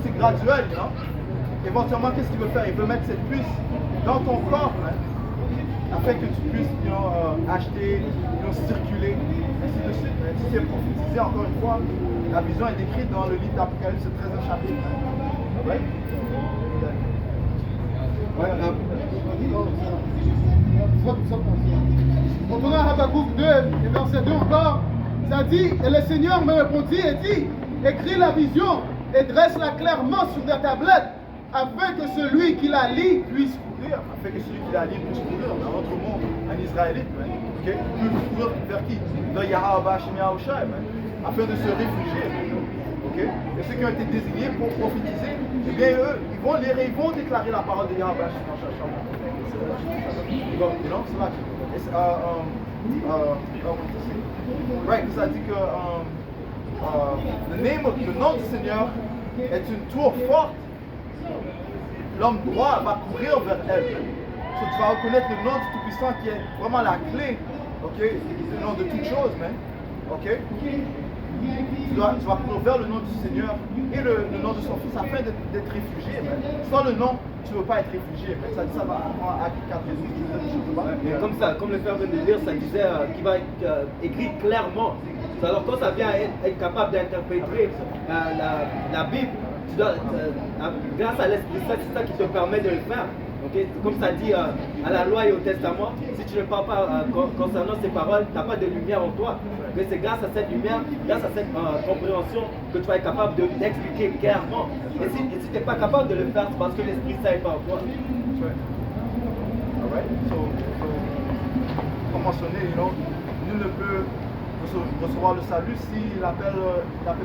C'est graduel, Éventuellement, qu'est-ce qu'il veut faire? Il veut mettre cette puce dans ton corps, afin que tu puisses acheter, circuler, ainsi de suite. Si c'est prophétisé, encore une fois, la vision est décrite dans le livre d'Apocalypse, 13e chapitre. Ouais. Ouais, Retournons à Habakkuk 2 et verset 2 encore. Ça dit, et le Seigneur me répondit et dit, écris la vision et dresse-la clairement sur la tablette, afin que celui qui la lit puisse courir. Afin que celui qui la lit puisse courir dans notre monde, un Israélite, okay? Puisse courir vers qui? Vers Yahweh Hashem Yahushua, afin de se réfugier. Okay? Et ceux qui ont été désignés pour prophétiser, eh bien eux, ils vont déclarer la parole de Yahweh Hashem Yahushua. You know, so like, it's, right, ça dit que le nom du Seigneur est une tour forte. L'homme droit va courir vers elle. So, tu vas reconnaître le nom du Tout-Puissant qui est vraiment la clé, ok, le nom de toute chose, man. Ok? Tu vas courir vers le nom du Seigneur et le nom de son Fils afin d'être réfugié, man. Sans le nom, tu ne veux pas être réfugié, man. Ça dit ça va en Acte 4, comme ça, comme le frère vient de dire, ça disait qu'il va être écrit clairement. Alors quand ça vient à être capable d'interpréter la Bible, tu dois, grâce à l'Esprit Saint, c'est ça qui te permet de le faire. Okay? Comme ça dit à la loi et au testament, si tu ne parles pas concernant ces paroles, tu n'as pas de lumière en toi. Mais c'est grâce à cette lumière, grâce à cette compréhension que tu vas être capable d'expliquer clairement. Et si tu n'es pas capable de le faire, c'est parce que l'Esprit Saint n'est pas en toi. Alright, so, comme mentionné, nul ne peut recevoir le salut s'il n'appelle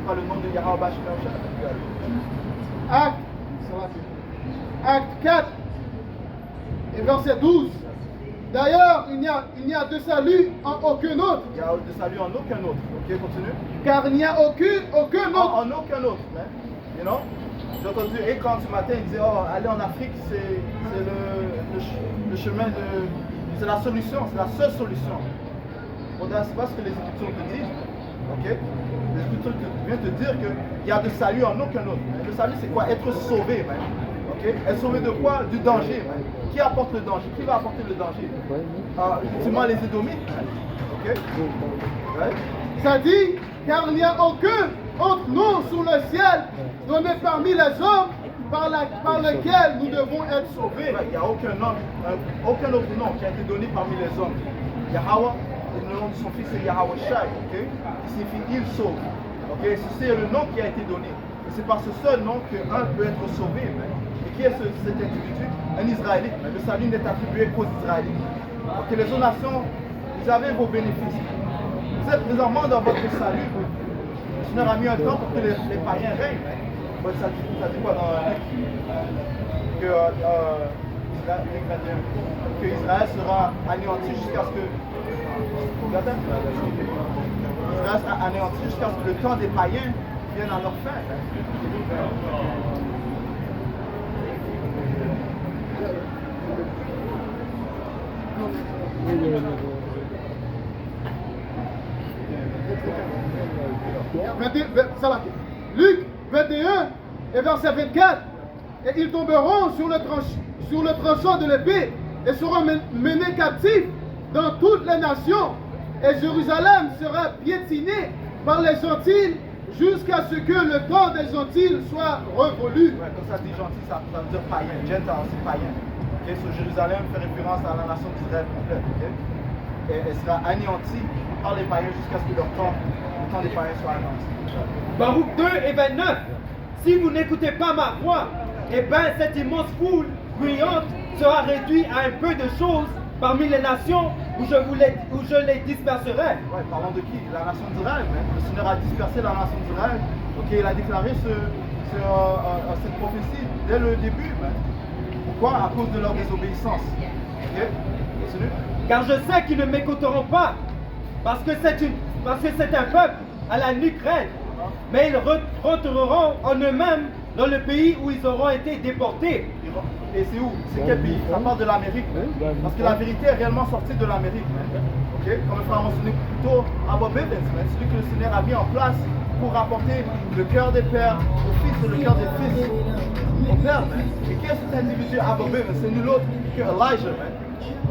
pas le nom de Yahweh Hashem Yahushua. Acte 4 et verset 12. D'ailleurs, il n'y a de salut en aucun autre. Il n'y a de salut en aucun autre. Ok, continue. Car il n'y a aucun autre. En aucun autre. Hein? You know? J'ai entendu Akon ce matin, il disait, oh, aller en Afrique, c'est le chemin de... C'est la solution, c'est la seule solution. Bon, c'est pas ce que les Écritures te disent. Ok? Les Écritures viennent te dire qu'il y a de salut en aucun autre. Le salut, c'est quoi? Être sauvé, man. Okay? Être sauvé de quoi? Du danger. Man. Qui apporte le danger? Qui va apporter le danger? Ultimement, les Édomites. Ok? Right? Ça dit, car il n'y a aucun autre nom sous le ciel donné parmi les hommes par lequel nous devons être sauvés. Il n'y a aucun autre nom qui a été donné parmi les hommes. Yahweh, le nom de son fils c'est Yahweh Shai, okay? Qui signifie il sauve. Okay? C'est le nom qui a été donné. Et c'est par ce seul nom qu'un peut être sauvé. Man. Et qui est cet individu? Un Israélite. Le salut n'est attribué qu'aux Israélites. Okay? Les autres nations, vous avez vos bénéfices. Vous êtes présentement dans votre salut. Le Seigneur a mis un temps pour que les païens règnent. Ça dit quoi dans que Israël sera anéanti jusqu'à ce que Israël sera anéanti jusqu'à ce que le temps des païens vienne à leur fin. Luc 21 et verset 24. Et ils tomberont sur le tranchant de l'épée et seront menés captifs dans toutes les nations. Et Jérusalem sera piétinée par les gentils jusqu'à ce que le temps des gentils soit révolu. Ouais, quand ça dit gentil, ça veut dire païen. Gentile, c'est païen. Okay? So, Jérusalem fait référence à la nation d'Israël complète. Okay? Et elle sera anéantie par les païens jusqu'à ce que le temps des païens soit anéanti. Baruch 2 et 29. Si vous n'écoutez pas ma voix, eh bien cette immense foule bruyante sera réduite à un peu de choses parmi les nations où je les disperserai. Ouais, parlons de qui? La nation d'Israël. Le Seigneur a dispersé la nation d'Israël. Okay, il a déclaré cette prophétie dès le début. Pourquoi? À cause de leur désobéissance. Okay? Continue. Car je sais qu'ils ne m'écouteront pas, parce que c'est un peuple à la nuque raide. Mais ils rentreront en eux-mêmes dans le pays où ils auront été déportés. Et c'est où? C'est quel pays? Ça part de l'Amérique. Parce que la vérité est réellement sortie de l'Amérique. Okay? Comme le frère a mentionné plus tôt, Abba Bivens, celui que le Seigneur a mis en place pour rapporter le cœur des pères aux fils et le cœur des fils aux pères. Et qui est cet individu Abba Bivens? C'est nul autre que Elijah.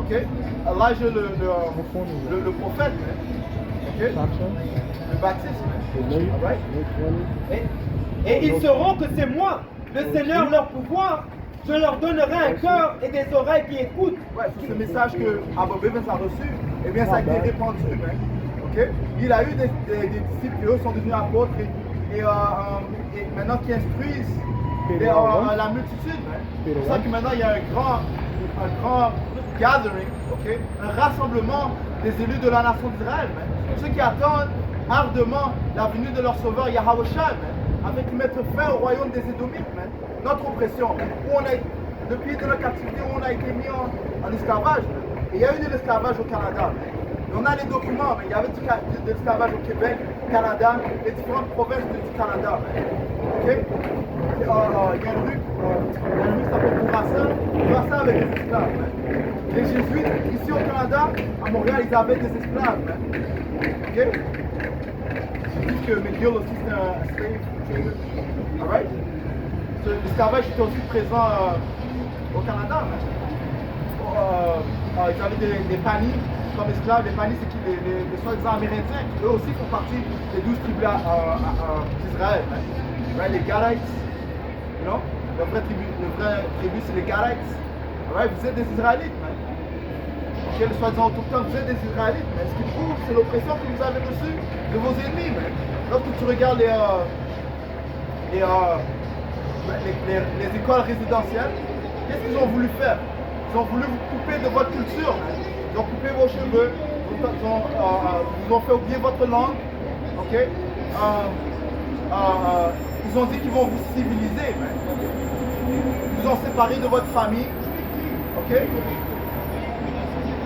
Okay? Elijah le prophète. Okay? Le baptiste. Et ils sauront que c'est moi, le Seigneur leur pouvoir, je leur donnerai un cœur et des oreilles qui écoutent. Ouais, sur ce message que Abba Bivens a reçu, eh bien ça a été répandu. Hein. Okay? Il a eu des disciples qui eux sont devenus apôtres et maintenant qui instruisent la multitude. Hein. C'est pour ça que maintenant il y a un grand gathering, okay? Un rassemblement des élus de la nation d'Israël. Hein. Ceux qui attendent ardemment la venue de leur sauveur Yahweh Shai, afin de mettre fin au royaume des Édomites, notre oppression, où on a, depuis de notre captivité, où on a été mis en esclavage. Et il y a eu de l'esclavage au Canada. Et on a les documents, mais il y avait de l'esclavage au Québec, Canada, les différentes provinces du Canada. Okay? Il y a une rue qui s'appelle Bourassa avec des esclaves. Les jésuites, ici au Canada, à Montréal, ils avaient des esclaves. Okay? Je dis que McGill aussi c'est un slave trader. Alright? L'esclavage était aussi présent au Canada. Ils avaient des panis comme esclaves. Les panis, c'est qui les soi-disant amérindiens, qui eux aussi font partie des 12 tribus d'Israël. Right? Les Gadites, you know? Le vrai tribu, c'est les Gadites. Alright? Vous êtes des Israélites. Okay, les soi-disant autochtones, vous êtes des Israélites. Mais ce qui prouve, c'est l'oppression que vous avez reçue de vos ennemis. Lorsque tu regardes les écoles résidentielles, qu'est-ce qu'ils ont voulu faire? Ils ont voulu vous couper de votre culture. Ils ont coupé vos cheveux, ils vous ont fait oublier votre langue. Okay? Ils ont dit qu'ils vont vous civiliser. Ils vous ont séparé de votre famille. Okay?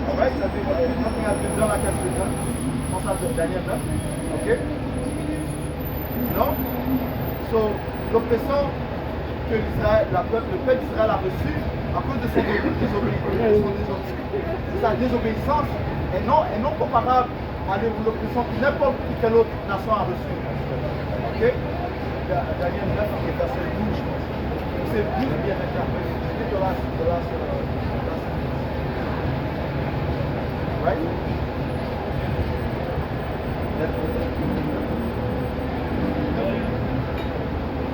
Alright, ça fait nothing has been done like has been done. On pense à Daniel 9. Okay? Non? So, l'oppression que le peuple d'Israël a reçue à cause de sa désobéissance est non comparable à l'oppression que n'importe quelle autre nation a reçue. Ok? Daniel 9, verset 12, je pense. C'est 12 bien interprété. C'est de là. Right?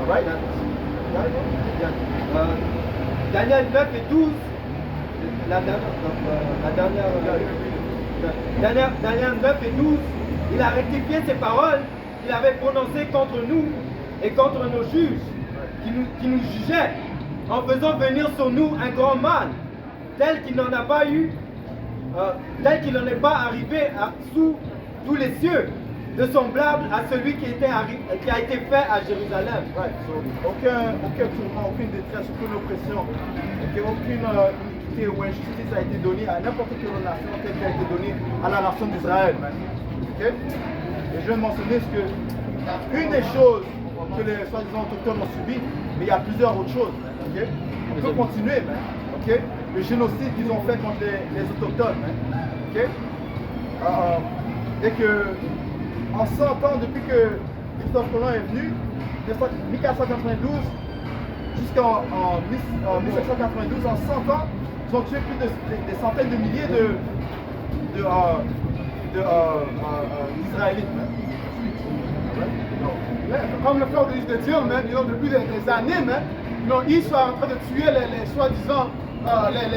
Alright? Daniel 9 et 12, Daniel 9 et 12, il a rectifié ses paroles qu'il avait prononcées contre nous et contre nos juges qui nous jugeaient en faisant venir sur nous un grand mal tel qu'il n'en a pas eu, tel qu'il n'en est pas arrivé sous tous les cieux, de semblable à celui qui a été fait à Jérusalem. Right. So, aucun tourment, aucune détresse, aucune oppression, aucune iniquité ou injustice a été donnée à n'importe quelle nation telle qu'elle a été donnée à la nation d'Israël. Okay? Et je viens de mentionner que une des choses que les soi-disant autochtones ont subi, mais il y a plusieurs autres choses. Okay? On peut continuer, okay? Le génocide qu'ils ont fait contre les autochtones. Okay? Dès que en 100 ans, depuis que Christophe Colomb est venu, 1492 jusqu'en 1792, en 100 ans, ils ont tué plus des centaines de milliers d'Israélites. Comme le frère de dire, depuis des années, ils sont en train de tuer les soi-disant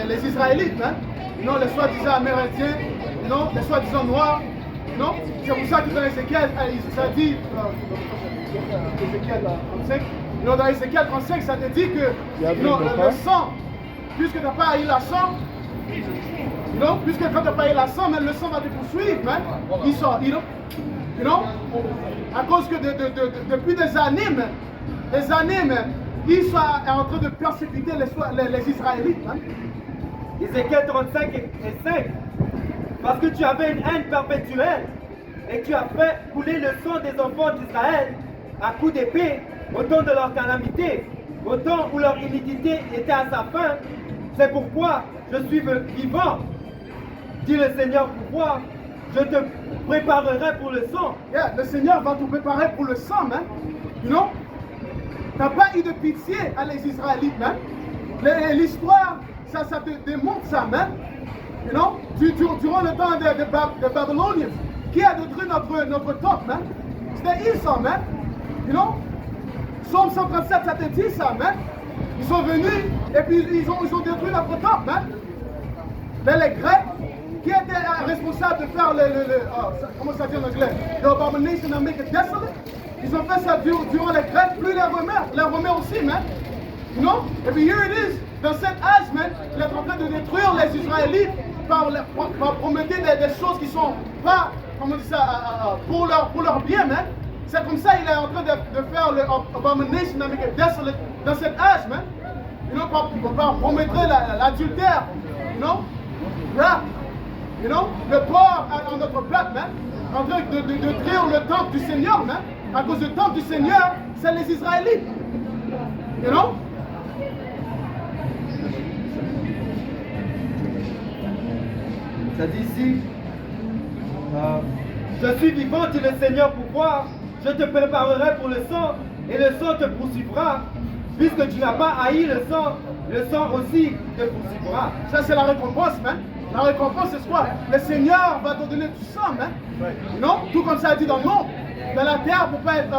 les Israélites, les soi-disant Amérindiens, les soi-disant Noirs. Non, c'est pour ça que dans Ézéchiel, ça dit, Ézéchiel 35, dans Ézéchiel 35, ça te dit que le sang, puisque tu n'as pas haï la sang, puisque quand tu n'as pas haï la sang, le sang va te poursuivre, ils sont, à cause que depuis des années même, ils sont en train de persécuter les Israélites. Ézéchiel 35 et 5. Parce que tu avais une haine perpétuelle et tu as fait couler le sang des enfants d'Israël à coups d'épée au temps de leur calamité, au temps où leur iniquité était à sa fin. C'est pourquoi je suis vivant, dit le Seigneur pouvoir, je te préparerai pour le sang. Yeah, le Seigneur va te préparer pour le sang, tu n'as pas eu de pitié à les Israélites, l'histoire, ça te démontre ça, durant le temps des Babyloniens, qui a détruit notre temple, C'était Esau, Psaume 137, ça te dit ça, Ils sont venus et puis ils ont détruit notre temple. Hein? Mais les Grecs, qui étaient responsables de faire comment ça dit en anglais? The abomination and make it desolate. Ils ont fait ça durant les Grecs, plus les Romains aussi, man. You know? Et puis here it is, dans cet âge, man, il est en train de détruire les Israélites par promettre des choses qui sont pas, comment on dit ça, pour leur bien, man. C'est comme ça qu'il est en train de faire le abomination and make it desolate dans cet âge, man. You know, par promettre l'adultère, you know, rap, you know, le porc en notre peuple, man. En train de détruire le temple du Seigneur, man. À cause du temple du Seigneur, c'est les Israélites. You know? Ça dit ici, je suis vivant, dit le Seigneur, pour voir, je te préparerai pour le sang, et le sang te poursuivra, puisque tu n'as pas haï le sang aussi te poursuivra. Ça, c'est la récompense, man. La récompense, c'est quoi? Le Seigneur va te donner du sang, man. Non? Tout comme ça dit dans le monde. Dans la terre, pour ne pas être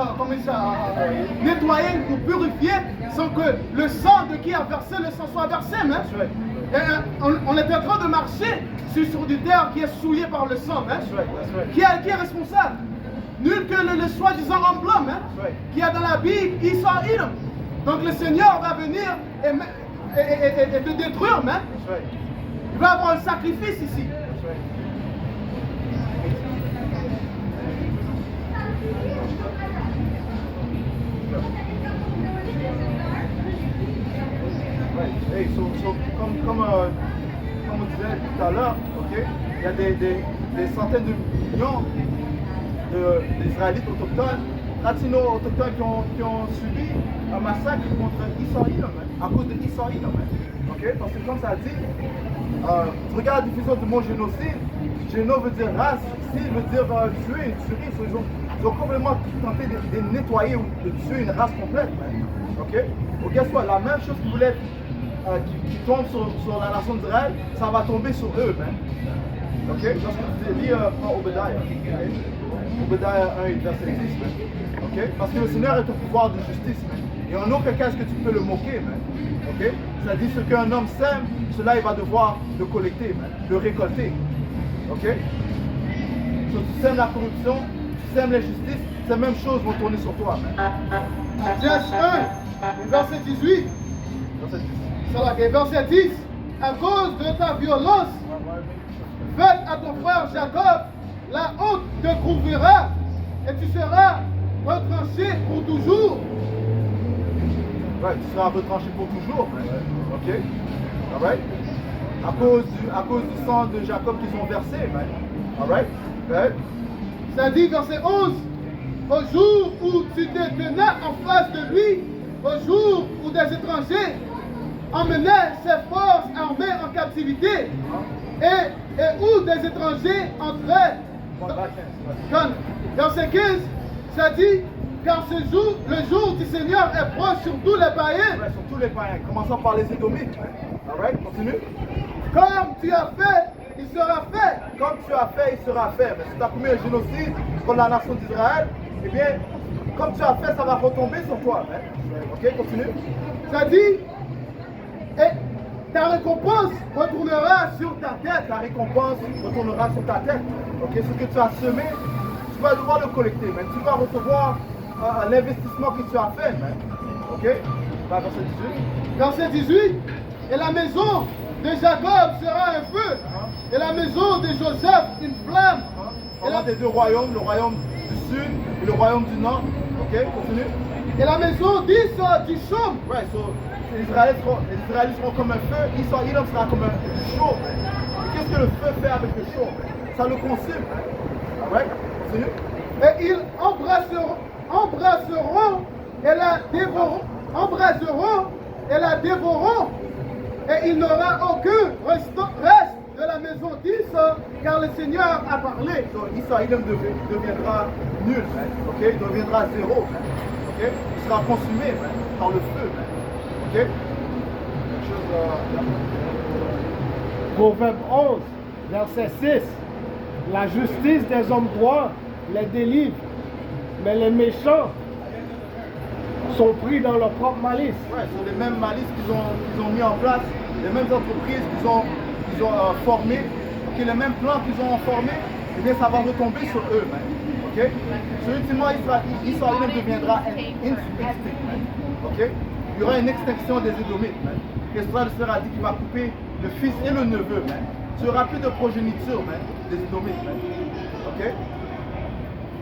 nettoyé ou purifié sans que le sang de qui a versé le sang soit versé, man. Et, on est en train de marcher sur du terre qui est souillé par le sang, man. Qui est responsable? Nul que le soi-disant homme blanc, hein, qui est dans la Bible, Esau Edom. Donc le Seigneur va venir et te détruire, hein. Il va avoir un sacrifice ici. Hey, comme on disait tout à l'heure, okay, il y a des centaines de millions d'Israélites autochtones, latinos autochtones qui ont subi un massacre contre Esau Edom, à cause de Esau Edom. Okay? Parce que comme ça dit, tu regardes la diffusion du mot génocide, géno veut dire race, si veut dire tuer, une tuerie, ils ont complètement tenté de nettoyer ou de tuer une race complète. Okay? Donc, guess what? La même chose qui voulait qui tombe sur la nation d'Israël, ça va tomber sur eux. Ok? Lorsque tu lis Obadiah, okay? Obadiah 1 et verset 10. Okay? Parce que le Seigneur est au pouvoir de justice. Et en aucun cas est-ce que tu peux le moquer. Okay? Ça dit ce qu'un homme sème, cela il va devoir le collecter, le récolter. Ok? So, tu sèmes la corruption, tu sèmes l'injustice, ces mêmes choses vont tourner sur toi. Jesse 1, verset 18. Verset 10. Et verset 10, à cause de ta violence, faite à ton frère Jacob, la honte te couvrira et tu seras retranché pour toujours. Ouais, tu seras retranché pour toujours. Ok? Alright? À cause du sang de Jacob qu'ils ont versé. Alright? Right? Ça dit verset 11, au jour où tu te tenais en face de lui, au jour où des étrangers emmenaient ses forces armées en captivité, et où des étrangers entraient. Verset 15, ça dit, car le jour du Seigneur est proche sur tous les païens. Ouais, sur tous les païens, commençons par les Édomites. Alright, continue. Comme tu as fait, il sera fait. Comme tu as fait, il sera fait. Mais si tu as commis un génocide contre la nation d'Israël, eh bien, comme tu as fait, ça va retomber sur toi. Ok, continue. Ça dit, et ta récompense retournera sur ta tête. Ta récompense retournera sur ta tête. Ok, ce que tu as semé, tu vas devoir le collecter. Mais tu vas recevoir l'investissement que tu as fait. Ok, verset 18. Verset 18. Et la maison de Jacob sera un feu. Et la maison de Joseph une flamme. On a des deux royaumes, le royaume du sud et le royaume du nord. Ok, continue. Et la maison d'Israël du chaume. Ouais, so, les Israélites seront comme un feu, Esau Edom sera comme du chaud. Et qu'est-ce que le feu fait avec le chaud? Ça le consume. Alright, continue. Et ils embrasseront et la dévoreront. Embraseront et la dévoreront. Et il n'aura aucun reste de la maison d'Israël, car le Seigneur a parlé. So, Esau Edom deviendra nul, okay? Il deviendra zéro. Okay? Il sera consumé par le feu. Okay? Proverbe 11, verset 6. La justice des hommes droits les délivre, mais les méchants sont pris dans leur propre malice. Ouais, sur les mêmes malices qu'ils ont mis en place, les mêmes entreprises qu'ils ont formées, okay, les mêmes plans qu'ils ont formés, eh bien ça va retomber sur eux. Okay? So, ultimement, Israël deviendra extinct. Okay? Il y aura une extinction des Édomites. Et le Seigneur a dit qu'il va couper le fils et le neveu. Il n'y aura plus de progéniture des Édomites. Okay?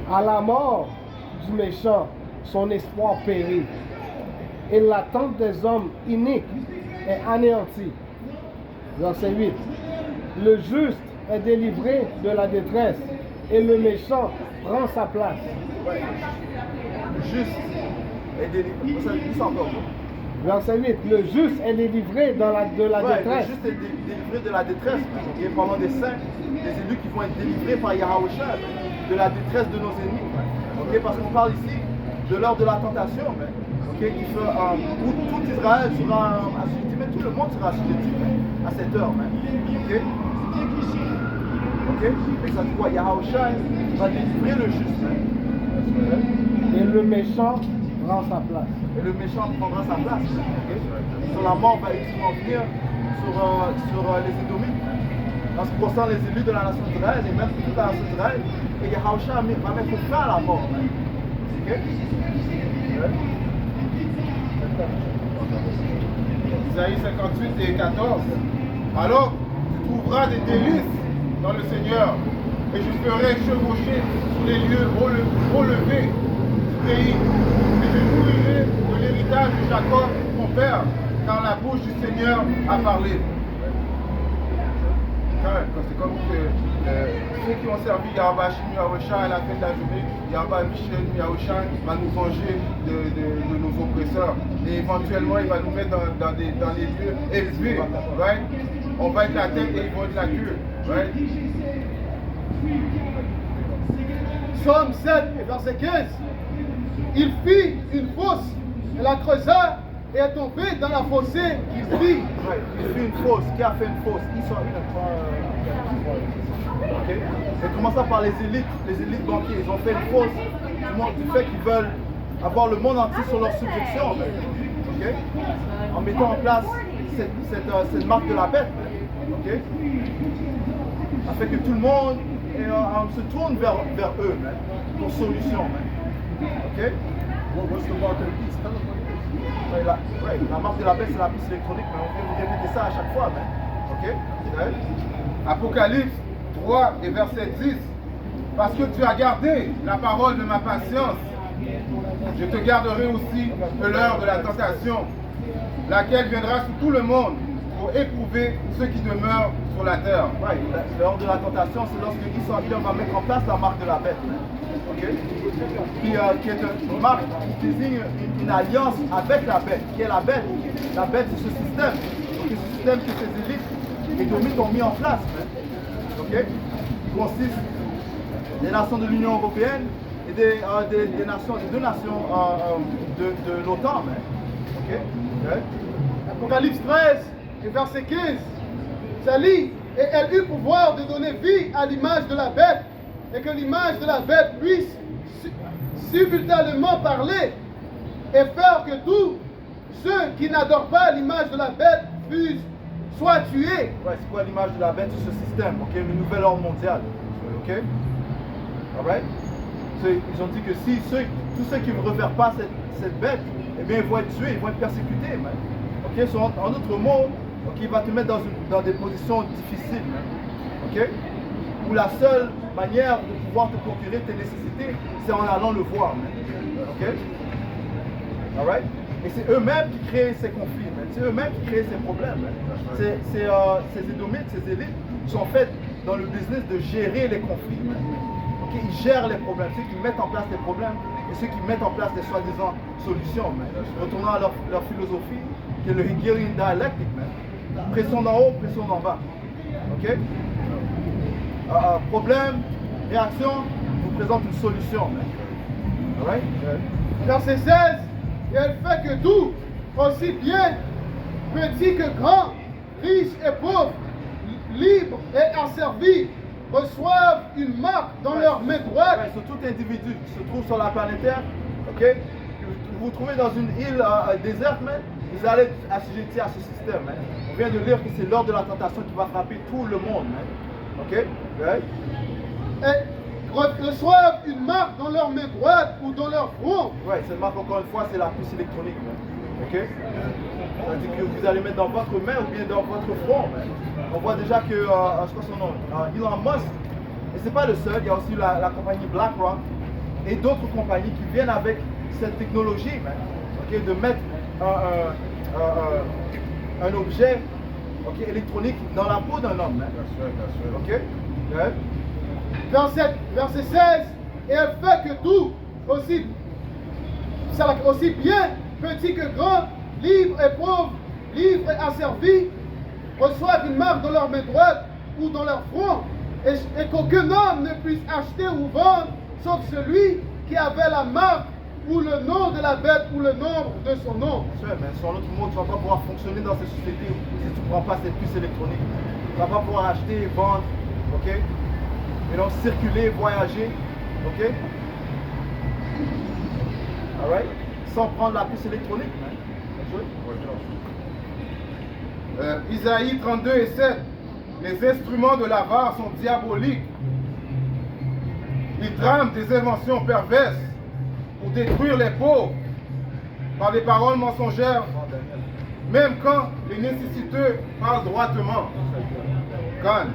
À la mort du méchant, son espoir périt, et l'attente des hommes iniques est anéantie. Verset 8. Le juste est délivré de la détresse, et le méchant prend sa place. Ouais. Juste est délivré. Ça dit ça encore. Verset 8. Le juste est délivré de la détresse. Le juste est délivré de la détresse. Et pendant des saints, des élus qui vont être délivrés par Yahweh, de la détresse de nos ennemis. Okay? Parce qu'on parle ici de l'heure de la tentation. Okay? Où tout Israël sera assujetti, mais tout le monde sera assujetti à cette heure. Okay? Okay? Et ça dit quoi? Yahweh va délivrer le juste. Et le méchant prend sa place. Et le méchant prendra sa place. Okay? Sur la mort va effectivement venir sur les Édomites. En ce qui concerne les élus de la nation d'Israël et même toute la nation d'Israël, et Yahweh va mettre fin à la mort. Okay? Isaïe 58 et 14. Alors, tu trouveras des délices dans le Seigneur, et je ferai chevaucher sur les lieux relevés du pays, et je nourrirai de l'héritage de Jacob, mon père, car la bouche du Seigneur a parlé. C'est comme que ceux qui ont servi Yahweh Shim à la fin de la journée, Yahweh Michel Yahweh va nous venger de nos oppresseurs. Et éventuellement, il va nous mettre dans les lieux élevés. Right? On va être la tête et ils vont être la queue. Right? Psaume 7 et verset 15. Il fit une fosse, et la creusa, et est tombé dans la fossée qu'il fit. Ouais, il fit une fosse. Qui a fait une fosse? Israël. Okay. Et commençant par les élites banquiers, ils ont fait une fosse du fait qu'ils veulent avoir le monde entier sur leur subjection. Okay. En mettant en place cette marque de la bête. Okay. Afin que tout le monde se tourne vers eux pour solution. Okay. What's the mark of the beast? La marque de la bête, c'est la piste électronique, mais on peut vous répéter ça à chaque fois. Ok? Apocalypse 3 et verset 10. Parce que tu as gardé la parole de ma patience, je te garderai aussi de l'heure de la tentation, laquelle viendra sur tout le monde pour éprouver ceux qui demeurent sur la terre. Ouais, l'heure de la tentation, c'est lorsque Israël va mettre en place la marque de la bête. Okay? Qui est une marque qui désigne une alliance avec la bête. Qui est la bête? La bête, c'est ce système. Donc, ce système que ces élites édomites ont mis en place. Okay? Qui consiste des nations de l'Union européenne et des deux nations de l'OTAN. Okay? Okay? Apocalypse 13 et verset 15. Ça lit, et elle eut pouvoir de donner vie à l'image de la bête, et que l'image de la bête puisse simultanément parler et faire que tous ceux qui n'adorent pas l'image de la bête soient tués. Ouais, c'est quoi l'image de la bête? C'est ce système, okay? Le nouvel ordre mondial. Okay? Alright? Ils ont dit que si tous ceux qui ne révèrent pas cette bête, eh bien ils vont être tués, ils vont être persécutés. Man. Okay? So, en d'autres mots, okay, il va te mettre dans des positions difficiles. Man. Okay? Où la seule manière de pouvoir te procurer tes nécessités, c'est en allant le voir. Ok? Alright? Et c'est eux-mêmes qui créent ces conflits. C'est eux-mêmes qui créent ces problèmes. Ces édomites, ces élites sont faites dans le business de gérer les conflits. Okay? Ils gèrent les problèmes. Ceux qui mettent en place les problèmes et ceux qui mettent en place des soi-disant solutions. Retournant à leur philosophie, qui est le Hegelian dialectic. Pression d'en haut, pression d'en bas. Ok? Problème, réaction, vous présente une solution. Alright? Verset 16. Et elle fait que tout, aussi bien petit que grand, riche et pauvre, libre et asservi, reçoivent une marque dans leur main droite. Sur tout individu qui se trouve sur la planète Terre, okay? vous trouvez dans une île déserte, man, vous allez être assujetti à ce système. Man. On vient de lire que c'est lors de la tentation qui va frapper tout le monde. Man. Ok? Right? Et reçoivent une marque dans leur main droite ou dans leur front. Ouais, cette marque, encore une fois, c'est la puce électronique. Man. Ok? C'est-à-dire que vous allez mettre dans votre main ou bien dans votre front. Man. On voit déjà que, je crois son nom, Elon Musk, et c'est pas le seul, il y a aussi la compagnie BlackRock et d'autres compagnies qui viennent avec cette technologie, man, okay, de mettre un objet électronique dans la peau d'un homme. Man. Bien sûr. Ok? Ouais. Verset 16. Et elle fait que tout, aussi bien petit que grand, libre et pauvre, libre et asservi, reçoivent une marque dans leur main droite ou dans leur front, et qu'aucun homme ne puisse acheter ou vendre, sauf celui qui avait la marque ou le nom de la bête ou le nombre de son nom. Mais sur l'autre mot, tu ne vas pas pouvoir fonctionner dans cette société si tu ne prends pas cette puce électronique. Tu ne vas pas pouvoir acheter et vendre, ok? Et donc circuler, voyager, ok? Alright? Sans prendre la puce électronique. Isaïe 32 et 7. Les instruments de l'avare sont diaboliques. Ils trament des inventions perverses pour détruire les pauvres par des paroles mensongères, même quand les nécessiteux parlent droitement. Quand,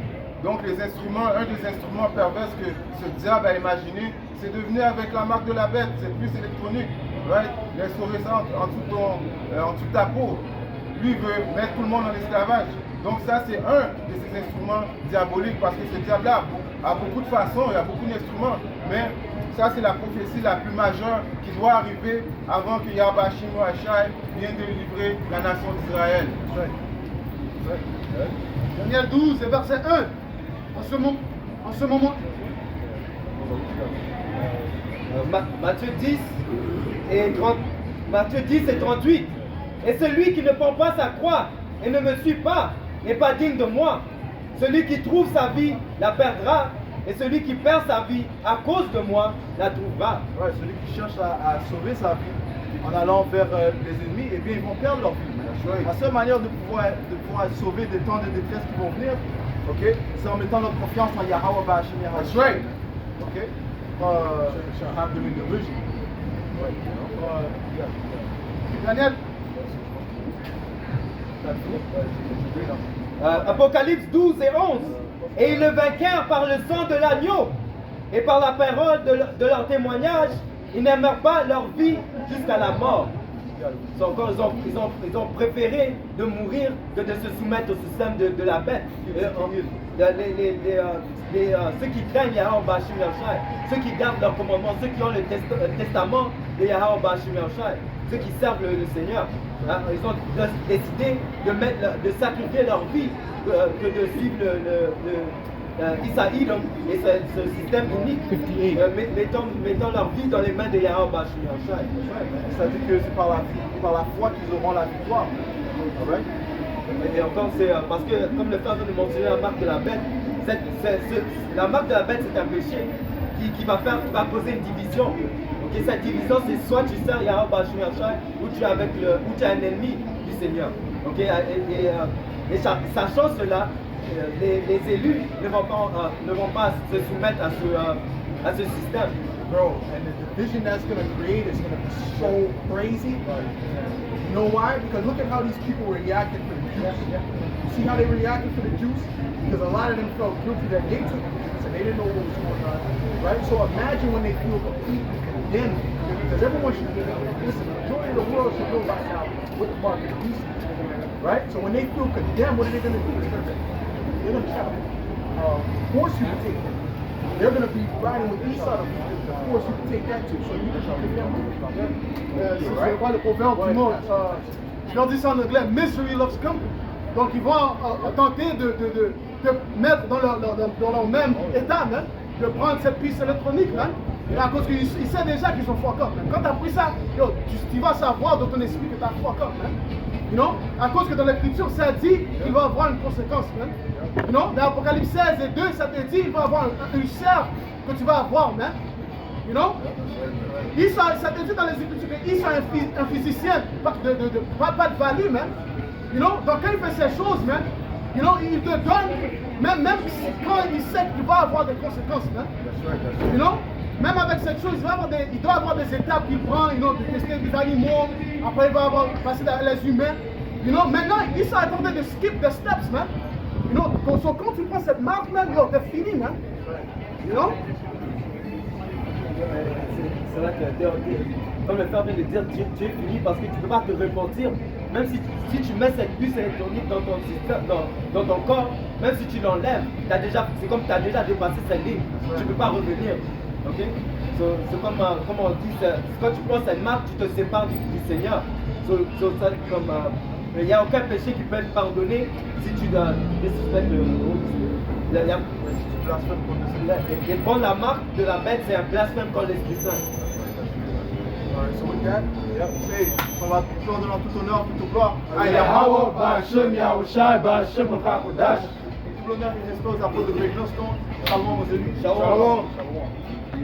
donc les instruments, un des instruments pervers que ce diable a imaginé, c'est de venir avec la marque de la bête, c'est plus électronique, right? L'instaurer ça en dessous de ta peau. Lui veut mettre tout le monde en esclavage. Donc ça c'est un de ces instruments diaboliques parce que ce diable-là a beaucoup de façons, il y a beaucoup d'instruments, mais ça c'est la prophétie la plus majeure qui doit arriver avant que Yahweh Shai vienne délivrer la nation d'Israël. Daniel 12 et verset 1. En ce moment. Matthieu 10 et 38. Et celui qui ne prend pas sa croix et ne me suit pas n'est pas digne de moi. Celui qui trouve sa vie la perdra, et celui qui perd sa vie à cause de moi la trouvera. Ouais, celui qui cherche à sauver sa vie en allant vers les ennemis, eh bien ils vont perdre leur vie. La seule manière de pouvoir sauver des temps de détresse qui vont venir, okay, c'est en mettant notre confiance en Yahweh Bashim Yahweh. That's right. Okay? Have them in the vision. Daniel. Apocalypse 12 et 11. Et ils le vainquèrent par le sang de l'agneau et par la parole de leur témoignage. Ils n'aimèrent pas leur vie jusqu'à la mort. Ils ont préféré de mourir que de se soumettre au système de la bête. Ceux qui craignent Yahweh Bashim Yahshai, ceux qui gardent leurs commandements, ceux qui ont le testament de Yahweh Bashim Yahshai, ceux qui servent le Seigneur, ils ont décidé de sacrifier leur vie que de suivre Isaïe et ce système unique, mettant leur vie dans les mains de Yahweh Bashim Yahshai. C'est-à-dire que c'est par la foi qu'ils auront la victoire. Right? Et encore, c'est parce que, comme le frère vient de mentionner la marque de la bête, la marque de la bête, c'est un péché qui va poser une division. Okay, cette division, c'est soit tu sers Yahweh Bashim Yahshai ou tu es un ennemi du Seigneur. Okay, et sachant cela, les élus ne vont pas se soumettre à ce système. Bro, and the division that's going to create is going to be so crazy. You know why? Because look at how these people reacted for the Jews. You see how they reacted for the Jews? Because a lot of them felt guilty that they took Jesus and they didn't know what was going on. Right? So imagine when they feel completely condemned. Because everyone should be, listen, the majority of the world should know by now what the mark of the beast is. Right? So when they feel condemned, what are they going to do? They're going to try to force you to take it. They're going to be riding with Esau to force you to take that too. So you can condemn them. C'est quoi le proverbe du monde? Je leur dis ça en anglais, misery loves company. Donc ils vont tenter de mettre dans leur même état, hein, de prendre cette puce électronique, hein, à cause qu'ils savent déjà qu'ils sont fuck up. Quand tu as pris ça, tu vas savoir dans ton esprit que tu as fuck up. Hein. You know? À cause que dans l'écriture, ça dit qu'il va avoir une conséquence. Hein. You know? Dans Apocalypse 16 et 2, ça te dit qu'il va avoir une serve que tu vas avoir. Hein. You know? Isa, ça te dit dans les Écritures que Isa est un physicien, pas de value, man. You know? Donc quand il fait ces choses, man, you know, il te donne, même quand il sait qu'il va avoir des conséquences, man. You know? Même avec cette chose, il doit avoir des étapes qu'il prend, you know, de tester des animaux, après il va passer dans les humains. You know? Maintenant, Isa est en train de skip the steps, man. You know? So, quand tu prends cette marque, man, yo, t'es fini, man. You know? C'est vrai que, comme le frère vient de dire, tu es fini parce que tu ne peux pas te repentir. Même si tu mets cette puce électronique dans ton système, dans ton corps, même si tu l'enlèves, c'est comme tu as déjà dépassé cette ligne. Tu ne peux pas revenir. Ok? C'est comme on dit, quand tu prends cette marque, tu te sépares du Seigneur. Il n'y a aucun péché qui peut être pardonné si tu désuspectes et prendre la marque de la bête, c'est un blasphème contre l'Esprit Saint. So with that, on va toujours donner tout honneur, toute gloire à Yahweh, Ba'Shem, Yahushai, Ba'Shem, Kakodash. Et tout l'honneur et respect aux apôtres de Greg Johnston. Shalom aux élus. Shalom. Shalom.